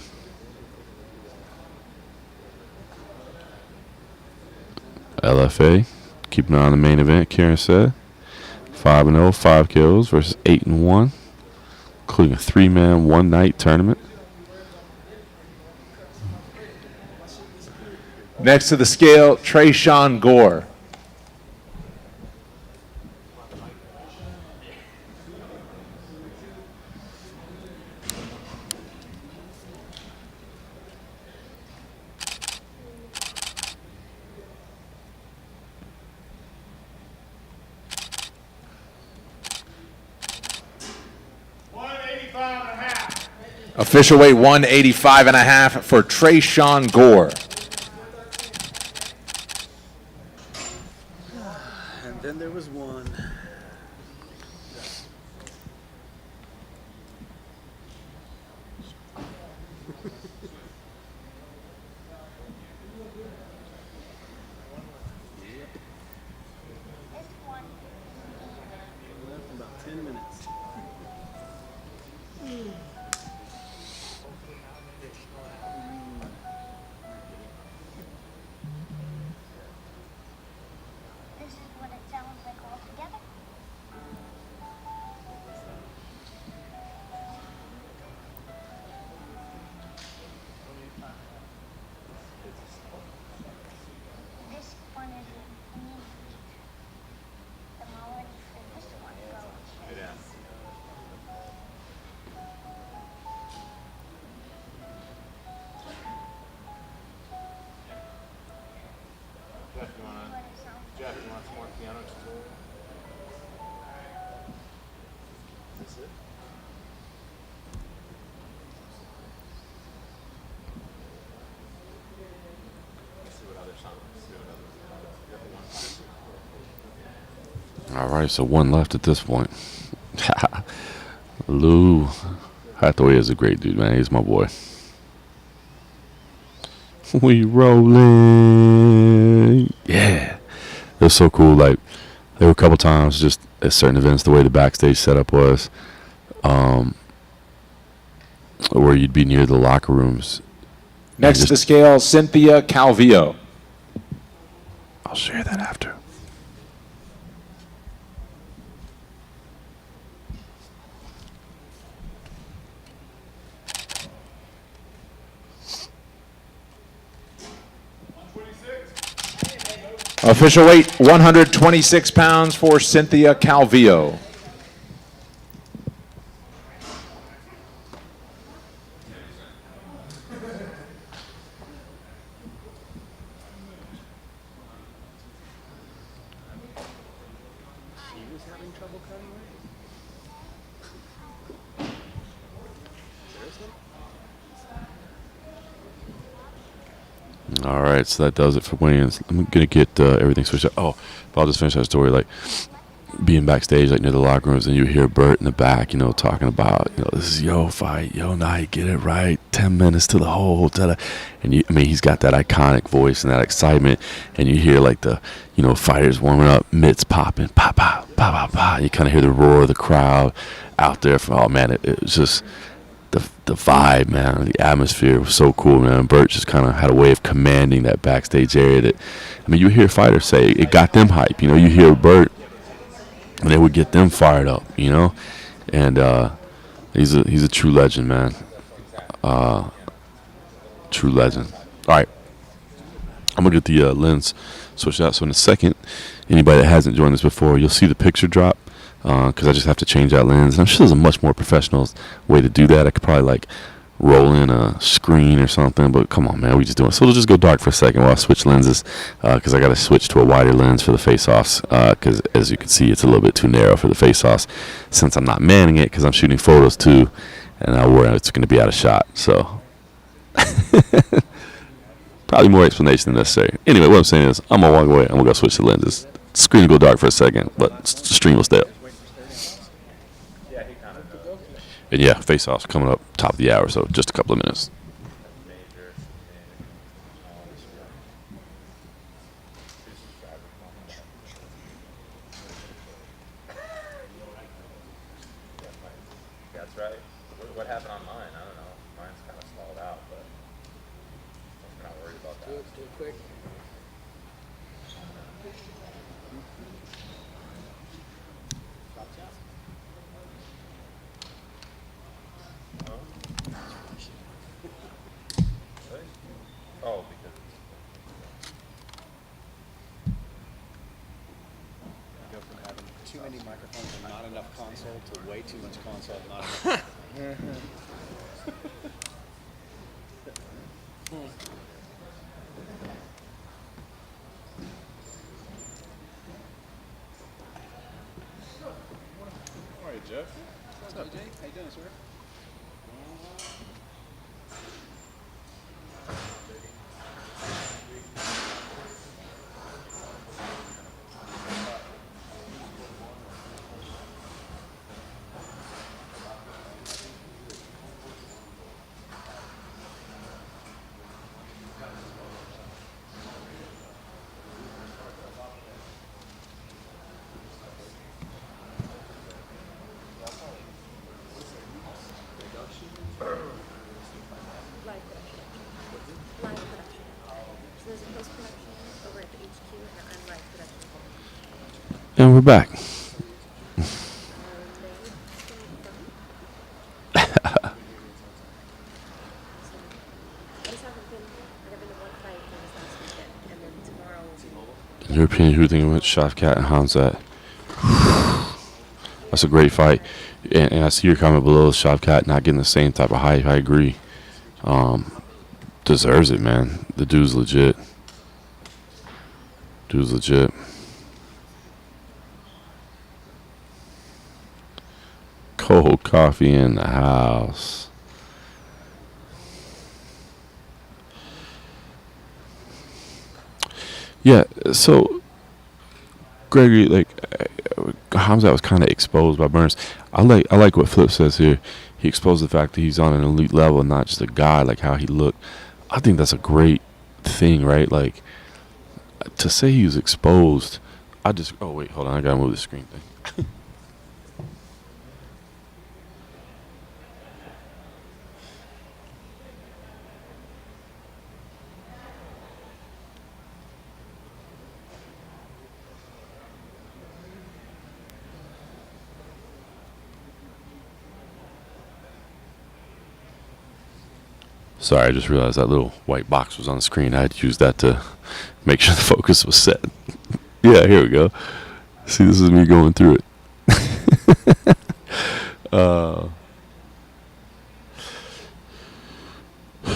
LFA, keep an eye on the main event, Kieran said. 5-0, 5 kills versus 8-1, including a 3-man, 1-night tournament.
Next to the scale, Trayshawn Gore. Official weight 185.5 for Trayshawn Gore.
And then there was one. Left about 10 minutes.
This is what it sounds like all together. This one is neat. I'm already for this one goes.
Jeff, you want some more piano tutorial? Is this it? Let's see what other songs. Let's see what other.
All right, so one left at this point. Lou Hathaway is a great dude, man. He's my boy. We rolling. Yeah. It was so cool. Like, there were a couple times just at certain events, the way the backstage setup was, where you'd be near the locker rooms.
Next to the scale, Cynthia Calvillo.
I'll share that after.
Official weight 126 pounds for Cynthia Calvillo.
She was having trouble cutting weight. Seriously?
All right, so that does it for weigh-ins. I'm gonna get everything switched up. Oh, but I'll just finish that story. Like, being backstage, like near the locker rooms, and you hear Bert in the back, talking about, this is yo fight, yo night, get it right, 10 minutes to the hole, ta-da. And he's got that iconic voice and that excitement, and you hear like the, fighters warming up, mitts popping, pop, pop, pop, pop, pop. You kind of hear the roar of the crowd out there. Oh man, it was just. The vibe, man, the atmosphere was so cool, man. Bert just kind of had a way of commanding that backstage area that, you hear fighters say it got them hype. You hear Bert, and they would get them fired up, And he's a true legend, man. True legend. All right, I'm gonna get the lens switched out. So in a second, anybody that hasn't joined us before, you'll see the picture drop. Because I just have to change that lens. And I'm sure there's a much more professional way to do that. I could probably roll in a screen or something, but come on, man, we just doing it. So it'll just go dark for a second while I switch lenses, because I got to switch to a wider lens for the face-offs, because as you can see, it's a little bit too narrow for the face-offs since I'm not manning it, because I'm shooting photos too, and I worry it's going to be out of shot. So probably more explanation than necessary. Anyway, what I'm saying is I'm going to walk away. I'm going to go switch the lenses. Screen will go dark for a second, but the stream will stay up. And yeah, face-offs coming up top of the hour, so just a couple of minutes.
That's right. What happened on mine? I don't know. Mine's kind of stalled out, but I'm not worried about that.
Do it quick.
Oh, because
many microphones and not enough console to way too much console and not enough.
All right, Jeff. What's up, Jay? How you doing, sir?
Live production. Live production. So there's a post production over at the HQ, and I'm live production.
And we're back.
I just haven't been. I've been to one fight this last weekend, and then tomorrow will be.
In your opinion, who do you think with Shavkat and Hamzat? That's a great fight. And I see your comment below, Shavkat not getting the same type of hype. I agree. Deserves it, man. The dude's legit. Cold coffee in the house. Yeah, so Gregory, like Hamzat was kind of exposed by Burns. I like what Flip says here. He exposed the fact that he's on an elite level, not just a guy, like how he looked. I think that's a great thing, right? Like to say he was exposed. Oh wait, hold on, I gotta move the screen thing. Sorry, I just realized that little white box was on the screen. I had to use that to make sure the focus was set. Yeah, here we go. See, this is me going through it.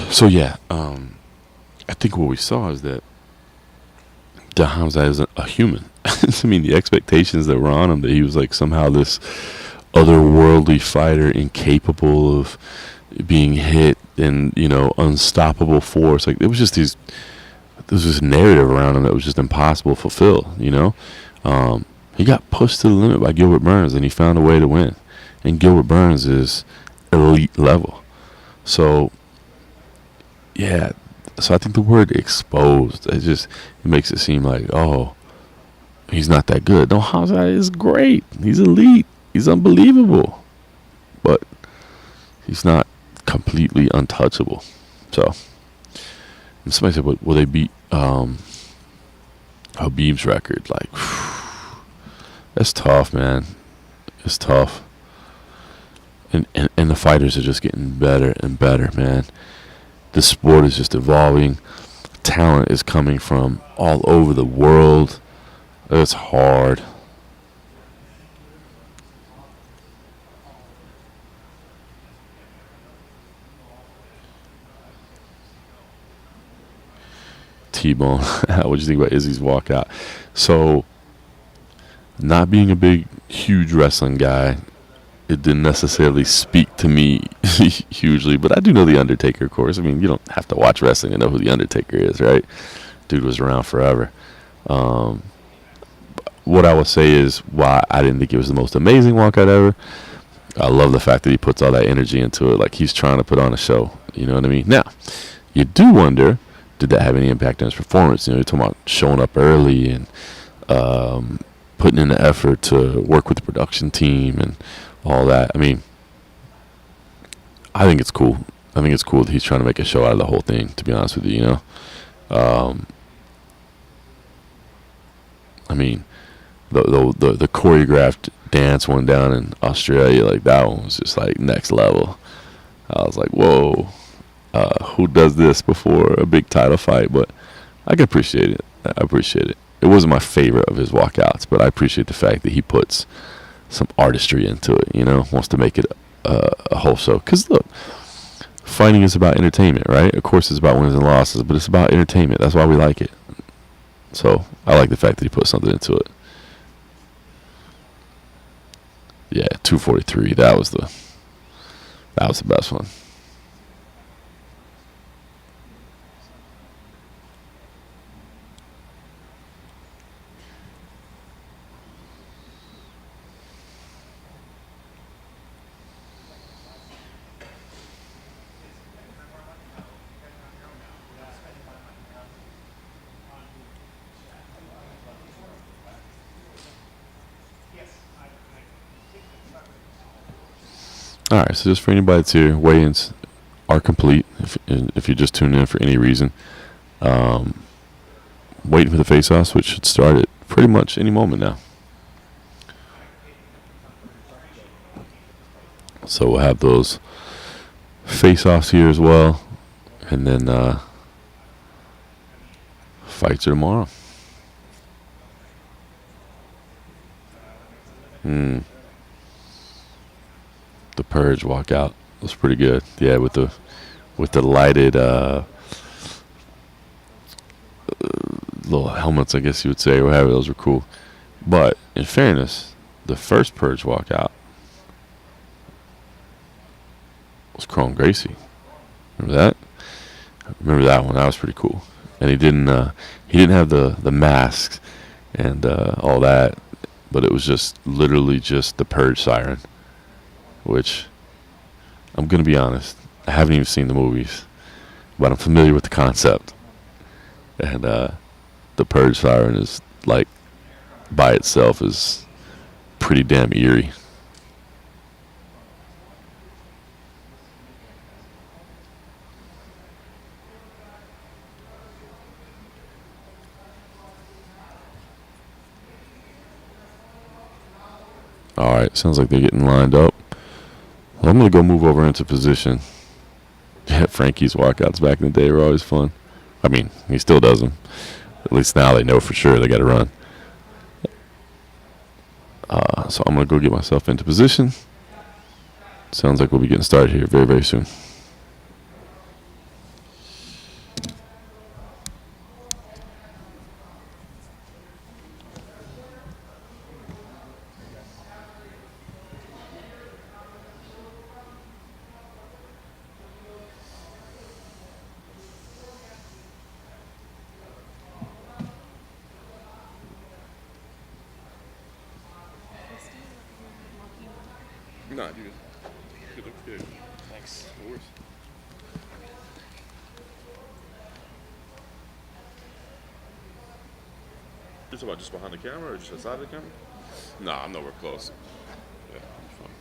So yeah, I think what we saw is that Hamza is a human. I mean, the expectations that were on him, that he was like somehow this otherworldly fighter, incapable of being hit, and unstoppable force. Like there was just this narrative around him that was just impossible to fulfill. He got pushed to the limit by Gilbert Burns, and he found a way to win. And Gilbert Burns is elite level. So yeah, so I think the word exposed, it makes it seem like, oh, he's not that good. No, Hamza is great. He's elite. He's unbelievable. But he's not completely untouchable. So somebody said, will they beat Habib's record? Like, that's tough, man. It's tough. And the fighters are just getting better and better, man. The sport is just evolving. Talent is coming from all over the world. It's hard. T-Bone, what do you think about Izzy's walkout? So, not being a big, huge wrestling guy, it didn't necessarily speak to me hugely, but I do know The Undertaker, of course. I mean, you don't have to watch wrestling to know who The Undertaker is, right? Dude was around forever. What I would say is why I didn't think it was the most amazing walkout ever. I love the fact that he puts all that energy into it, like he's trying to put on a show. You know what I mean? Now, you do wonder, did that have any impact on his performance? You're talking about showing up early and putting in the effort to work with the production team and all that. I mean, I think it's cool. I think it's cool that he's trying to make a show out of the whole thing, to be honest with you, I mean, the choreographed dance one down in Australia, like that one was just like next level. I was like, whoa, who does this before a big title fight? But I can appreciate it. I appreciate it. it wasn't my favorite of his walkouts, but I appreciate the fact that he puts some artistry into it. You know, wants to make it a whole show. Because look, fighting is about entertainment, right? Of course, it's about wins and losses, but it's about entertainment. That's why we like it. So I like the fact that he put something into it. Yeah, 243. That was the best one. All right, so just for anybody that's here, weigh-ins are complete. If you're just tuning in for any reason, waiting for the face-offs, which should start at pretty much any moment now. So we'll have those face-offs here as well, and then fights are tomorrow. The Purge walkout was pretty good. Yeah, with the lighted little helmets, I guess you would say, or whatever. Those were cool. But in fairness, the first Purge walkout was Chrome Gracie. Remember that? Remember that one? That was pretty cool. And he didn't have the masks and all that, but it was just literally just the Purge siren. Which, I'm going to be honest, I haven't even seen the movies, but I'm familiar with the concept. And the Purge siren is, like, by itself is pretty damn eerie. All right, sounds like they're getting lined up. Well, I'm going to go move over into position. Yeah, Frankie's walkouts back in the day were always fun. I mean, he still does them. At least now they know for sure they got to run. So I'm going to go get myself into position. Sounds like we'll be getting started here very, very soon.
Nah, dude. You look good. Thanks. No worries. You're talking about just behind the camera or just outside the camera? Nah, I'm nowhere close. Yeah, I'm fine.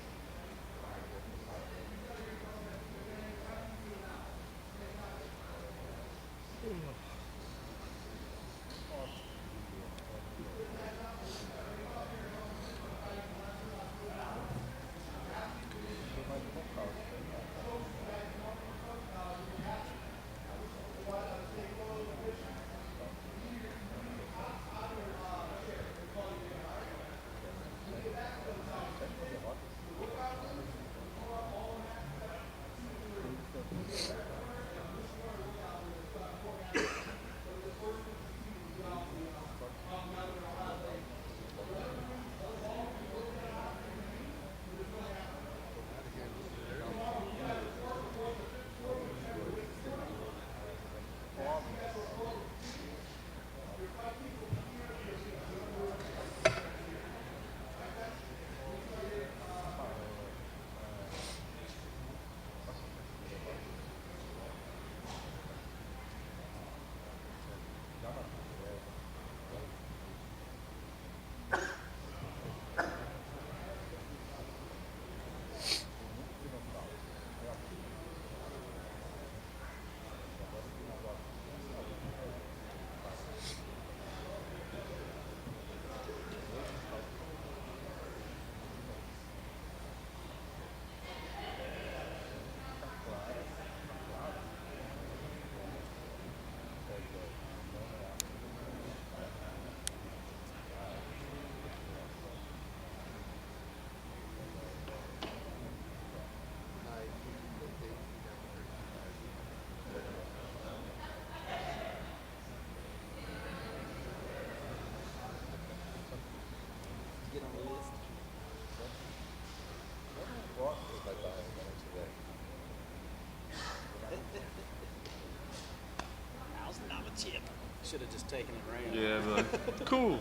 just taking it right.
Yeah, but like, cool.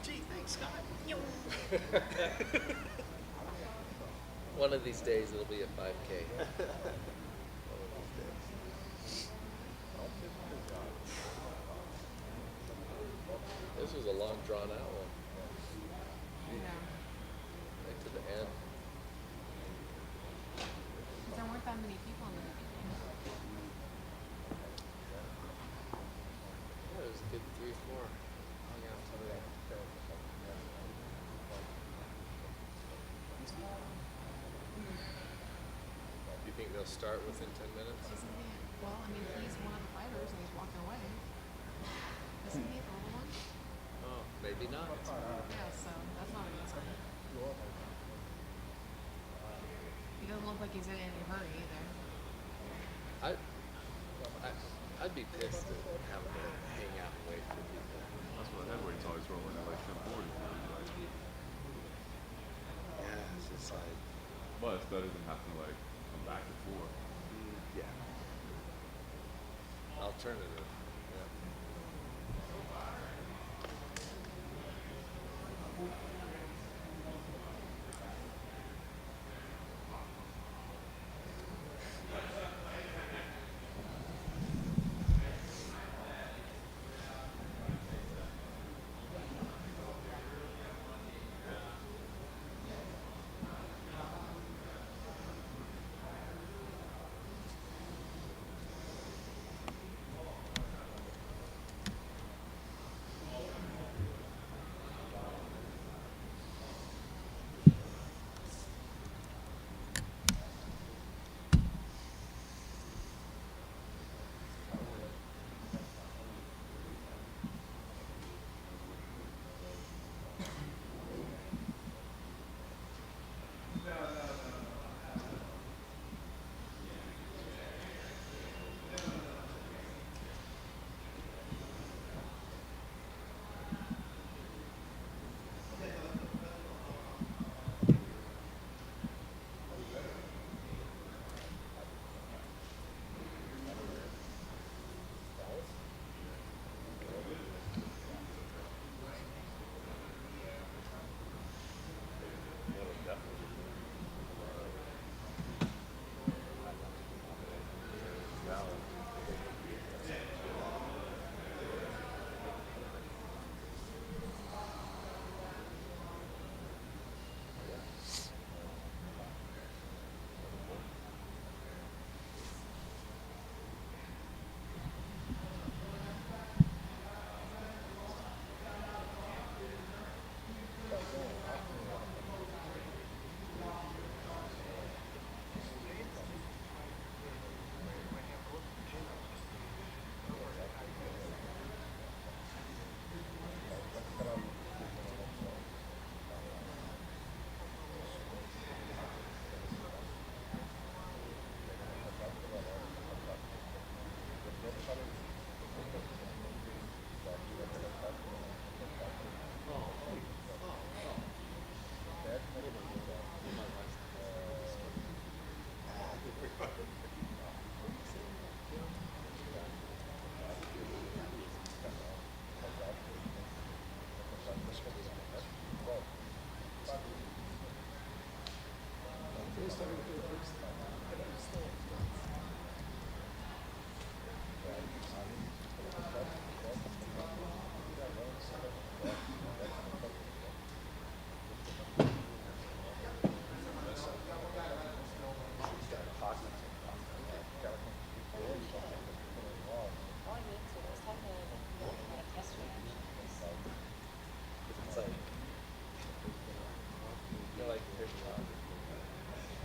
Gee, thanks, Scott.
One of these days it'll be a 5K. This was a long drawn out one.
Yeah.
Right to the end.
There weren't that many people in the beginning.
Yeah, it was a good 3-4. Hung out to the You think they'll start within 10 minutes?
Isn't he? Well, I mean, he's one of the fighters and he's walking away. Isn't he the little one?
Oh, maybe not.
Yeah, so that's not a good sign. He doesn't look like he's in any hurry either.
I'd be pissed to have him hang out and wait for people.
That's what heavyweights always rolling at like 10:40.
Yeah, it's just like,
But it's better than having to like come back and forth.
yeah. Alternative. Yeah.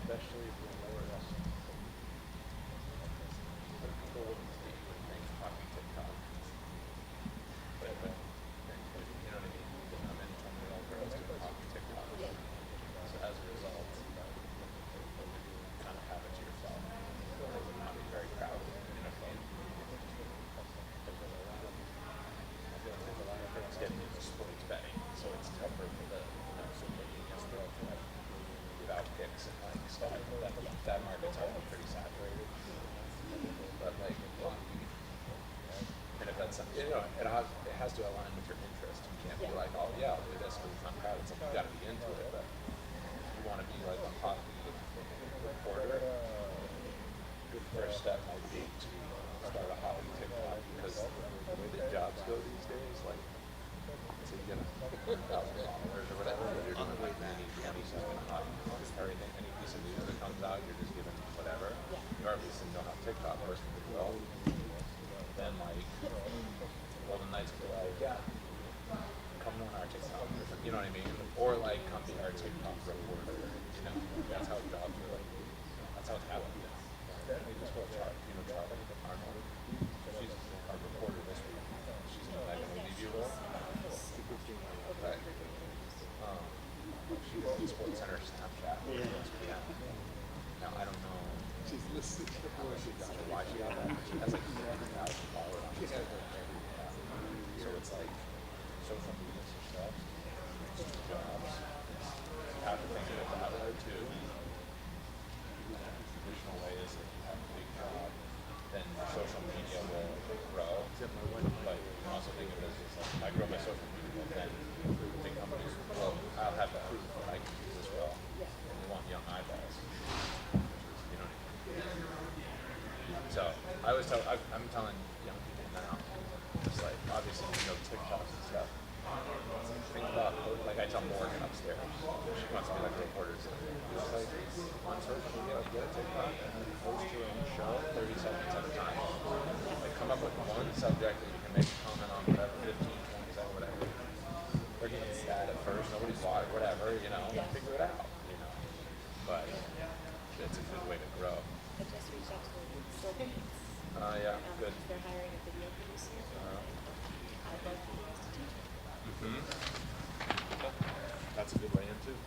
Especially if you're lower
it has to align with your interest. You can't be like, oh yeah, I'll do this because it's not crowded. It's like you got to be into it, but you want to be like a hot reporter. Good first step might be to start a hobby TikTok because the way the jobs go these days, like, so you get 1,000 followers or whatever, but you're doing like 90, 20-second hot everything, any piece of news that comes out, you're just giving whatever. You at least know how TikTok works pretty well. Then like, Golden Knights will be like, yeah, come on our TikTok, or something, you know what I mean? Or like, come be our TikTok reporter, you know? That's how jobs are like, that's how talent is. They just go Charlie, Charlie Arnold. She's our reporter this week. She's in the Megan O'Leary role. Right. She was in Sports Center Snapchat. ESPN. Now I don't know. She's listed. Why she got that? She has like 300,000 followers on Instagram. So it's like social media success, jobs. You have to think of it that way too. Traditional way is if you have a big job, then social media will grow. But you can also think of it as just like, if I grow my social media, then big companies will, I'll have proof that I can do this well. And they want young eyeballs. You know what I mean? So I always tell, I'm telling young people now, just like, obviously, TikToks and stuff. Think about, like I tell Morgan upstairs, she wants to be like a reporter. Just like on social media, like get a TikTok and then post your own show 30 seconds at a time. Like come up with one subject that you can make a comment on, whatever, 15, 20 seconds, whatever. They're getting sad at first, nobody's watching, whatever, figure it out, But it's a good way to grow.
I just reached out to Philippines.
Yeah, good.
They're hiring a video producer. I'd love for you guys to teach me.
That's a good way in too.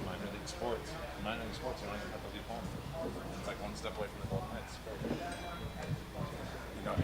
Minor league sports. Minor league sports, you don't even have to leave home. It's like one step away from the Golden Knights. You know,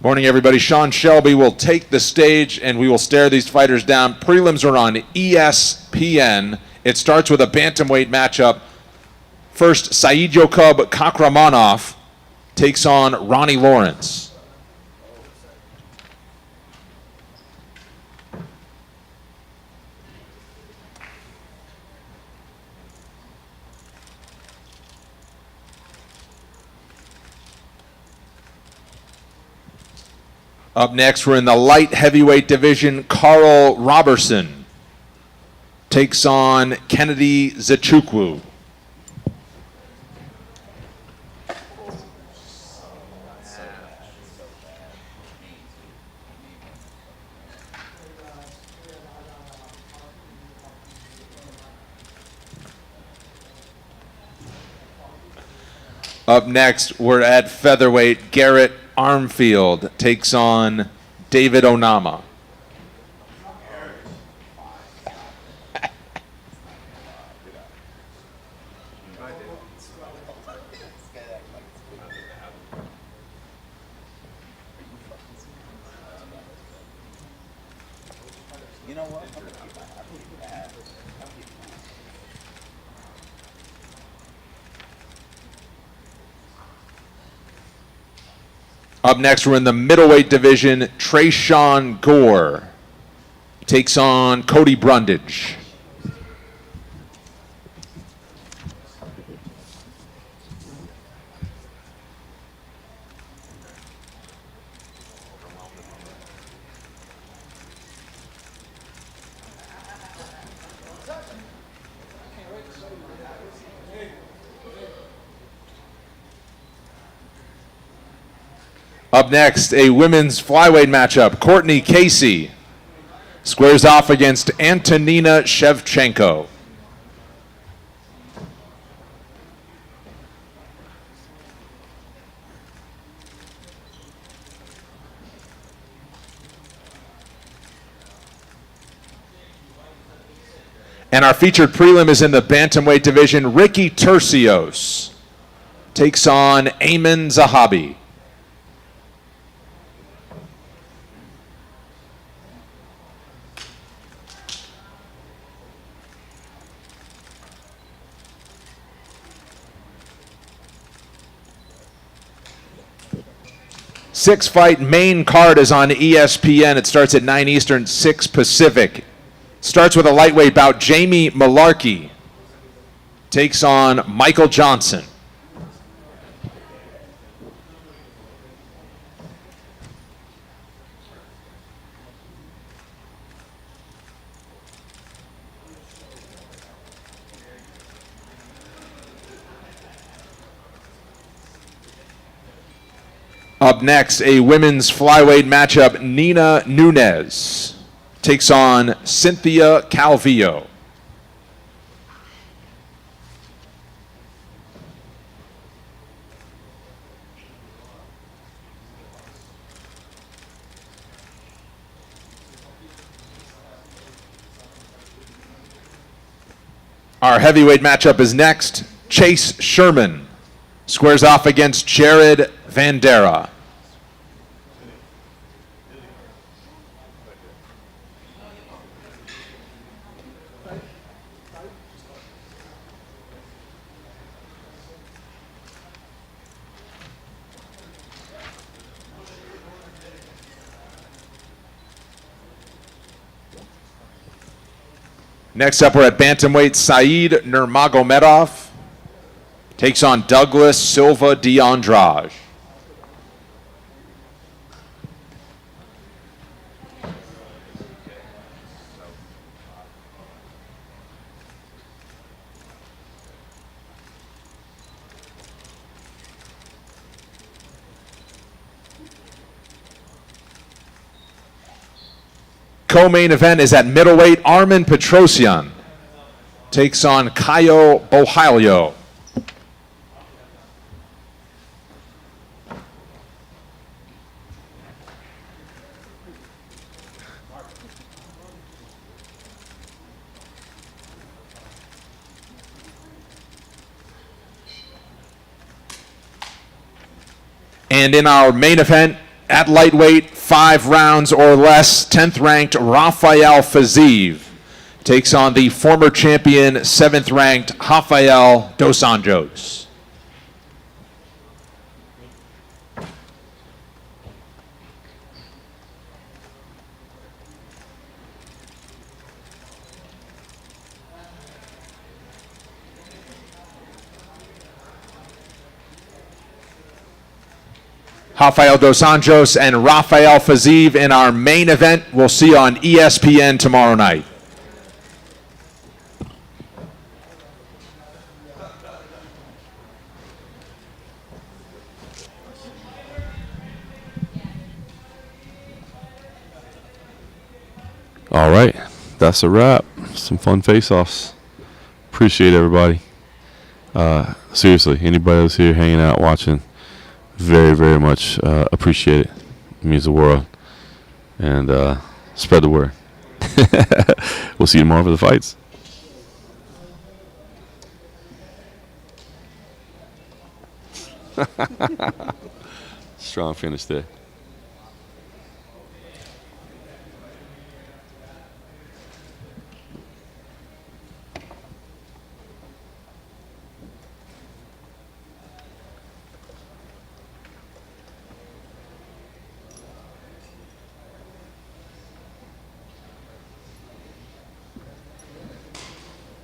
Morning, everybody. Sean Shelby will take the stage, and we will stare these fighters down. Prelims are on ESPN. It starts with a bantamweight matchup. First, Saeed Yokub Kakramanov takes on Ronnie Lawrence. Up next, we're in the light heavyweight division. Carl Robertson takes on Kennedy Zachukwu. Up next, we're at featherweight. Garrett Armfield takes on David Onama.
You know what?
Up next, we're in the middleweight division. Trayshawn Gore takes on Cody Brundage. Up next, a women's flyweight matchup. Courtney Casey squares off against Antonina Shevchenko. And our featured prelim is in the bantamweight division. Ricky Tercios takes on Ayman Zahabi. Six-fight main card is on ESPN. It starts at 9 Eastern, 6 Pacific. Starts with a lightweight bout. Jamie Malarkey takes on Michael Johnson. Up next, a women's flyweight matchup. Nina Nunes takes on Cynthia Calvillo. Our heavyweight matchup is next. Chase Sherman squares off against Jared Vandera. Next up, we're at bantamweight. Saeed Nurmagomedov takes on Douglas Silva de Andrade. Co-main event is at middleweight. Armen Petrosyan takes on Caio Bohalio. And in our main event, at lightweight, 5 rounds or less, 10th ranked Rafael Fiziev takes on the former champion, 7th ranked Rafael dos Anjos. Rafael dos Anjos and Rafael Fiziev in our main event. We'll see you on ESPN tomorrow night.
All right, that's a wrap. Some fun face-offs. Appreciate everybody. Seriously, anybody that's here hanging out, watching, very, very much appreciate it. It means the world. And spread the word. We'll see you tomorrow for the fights. Strong finish there.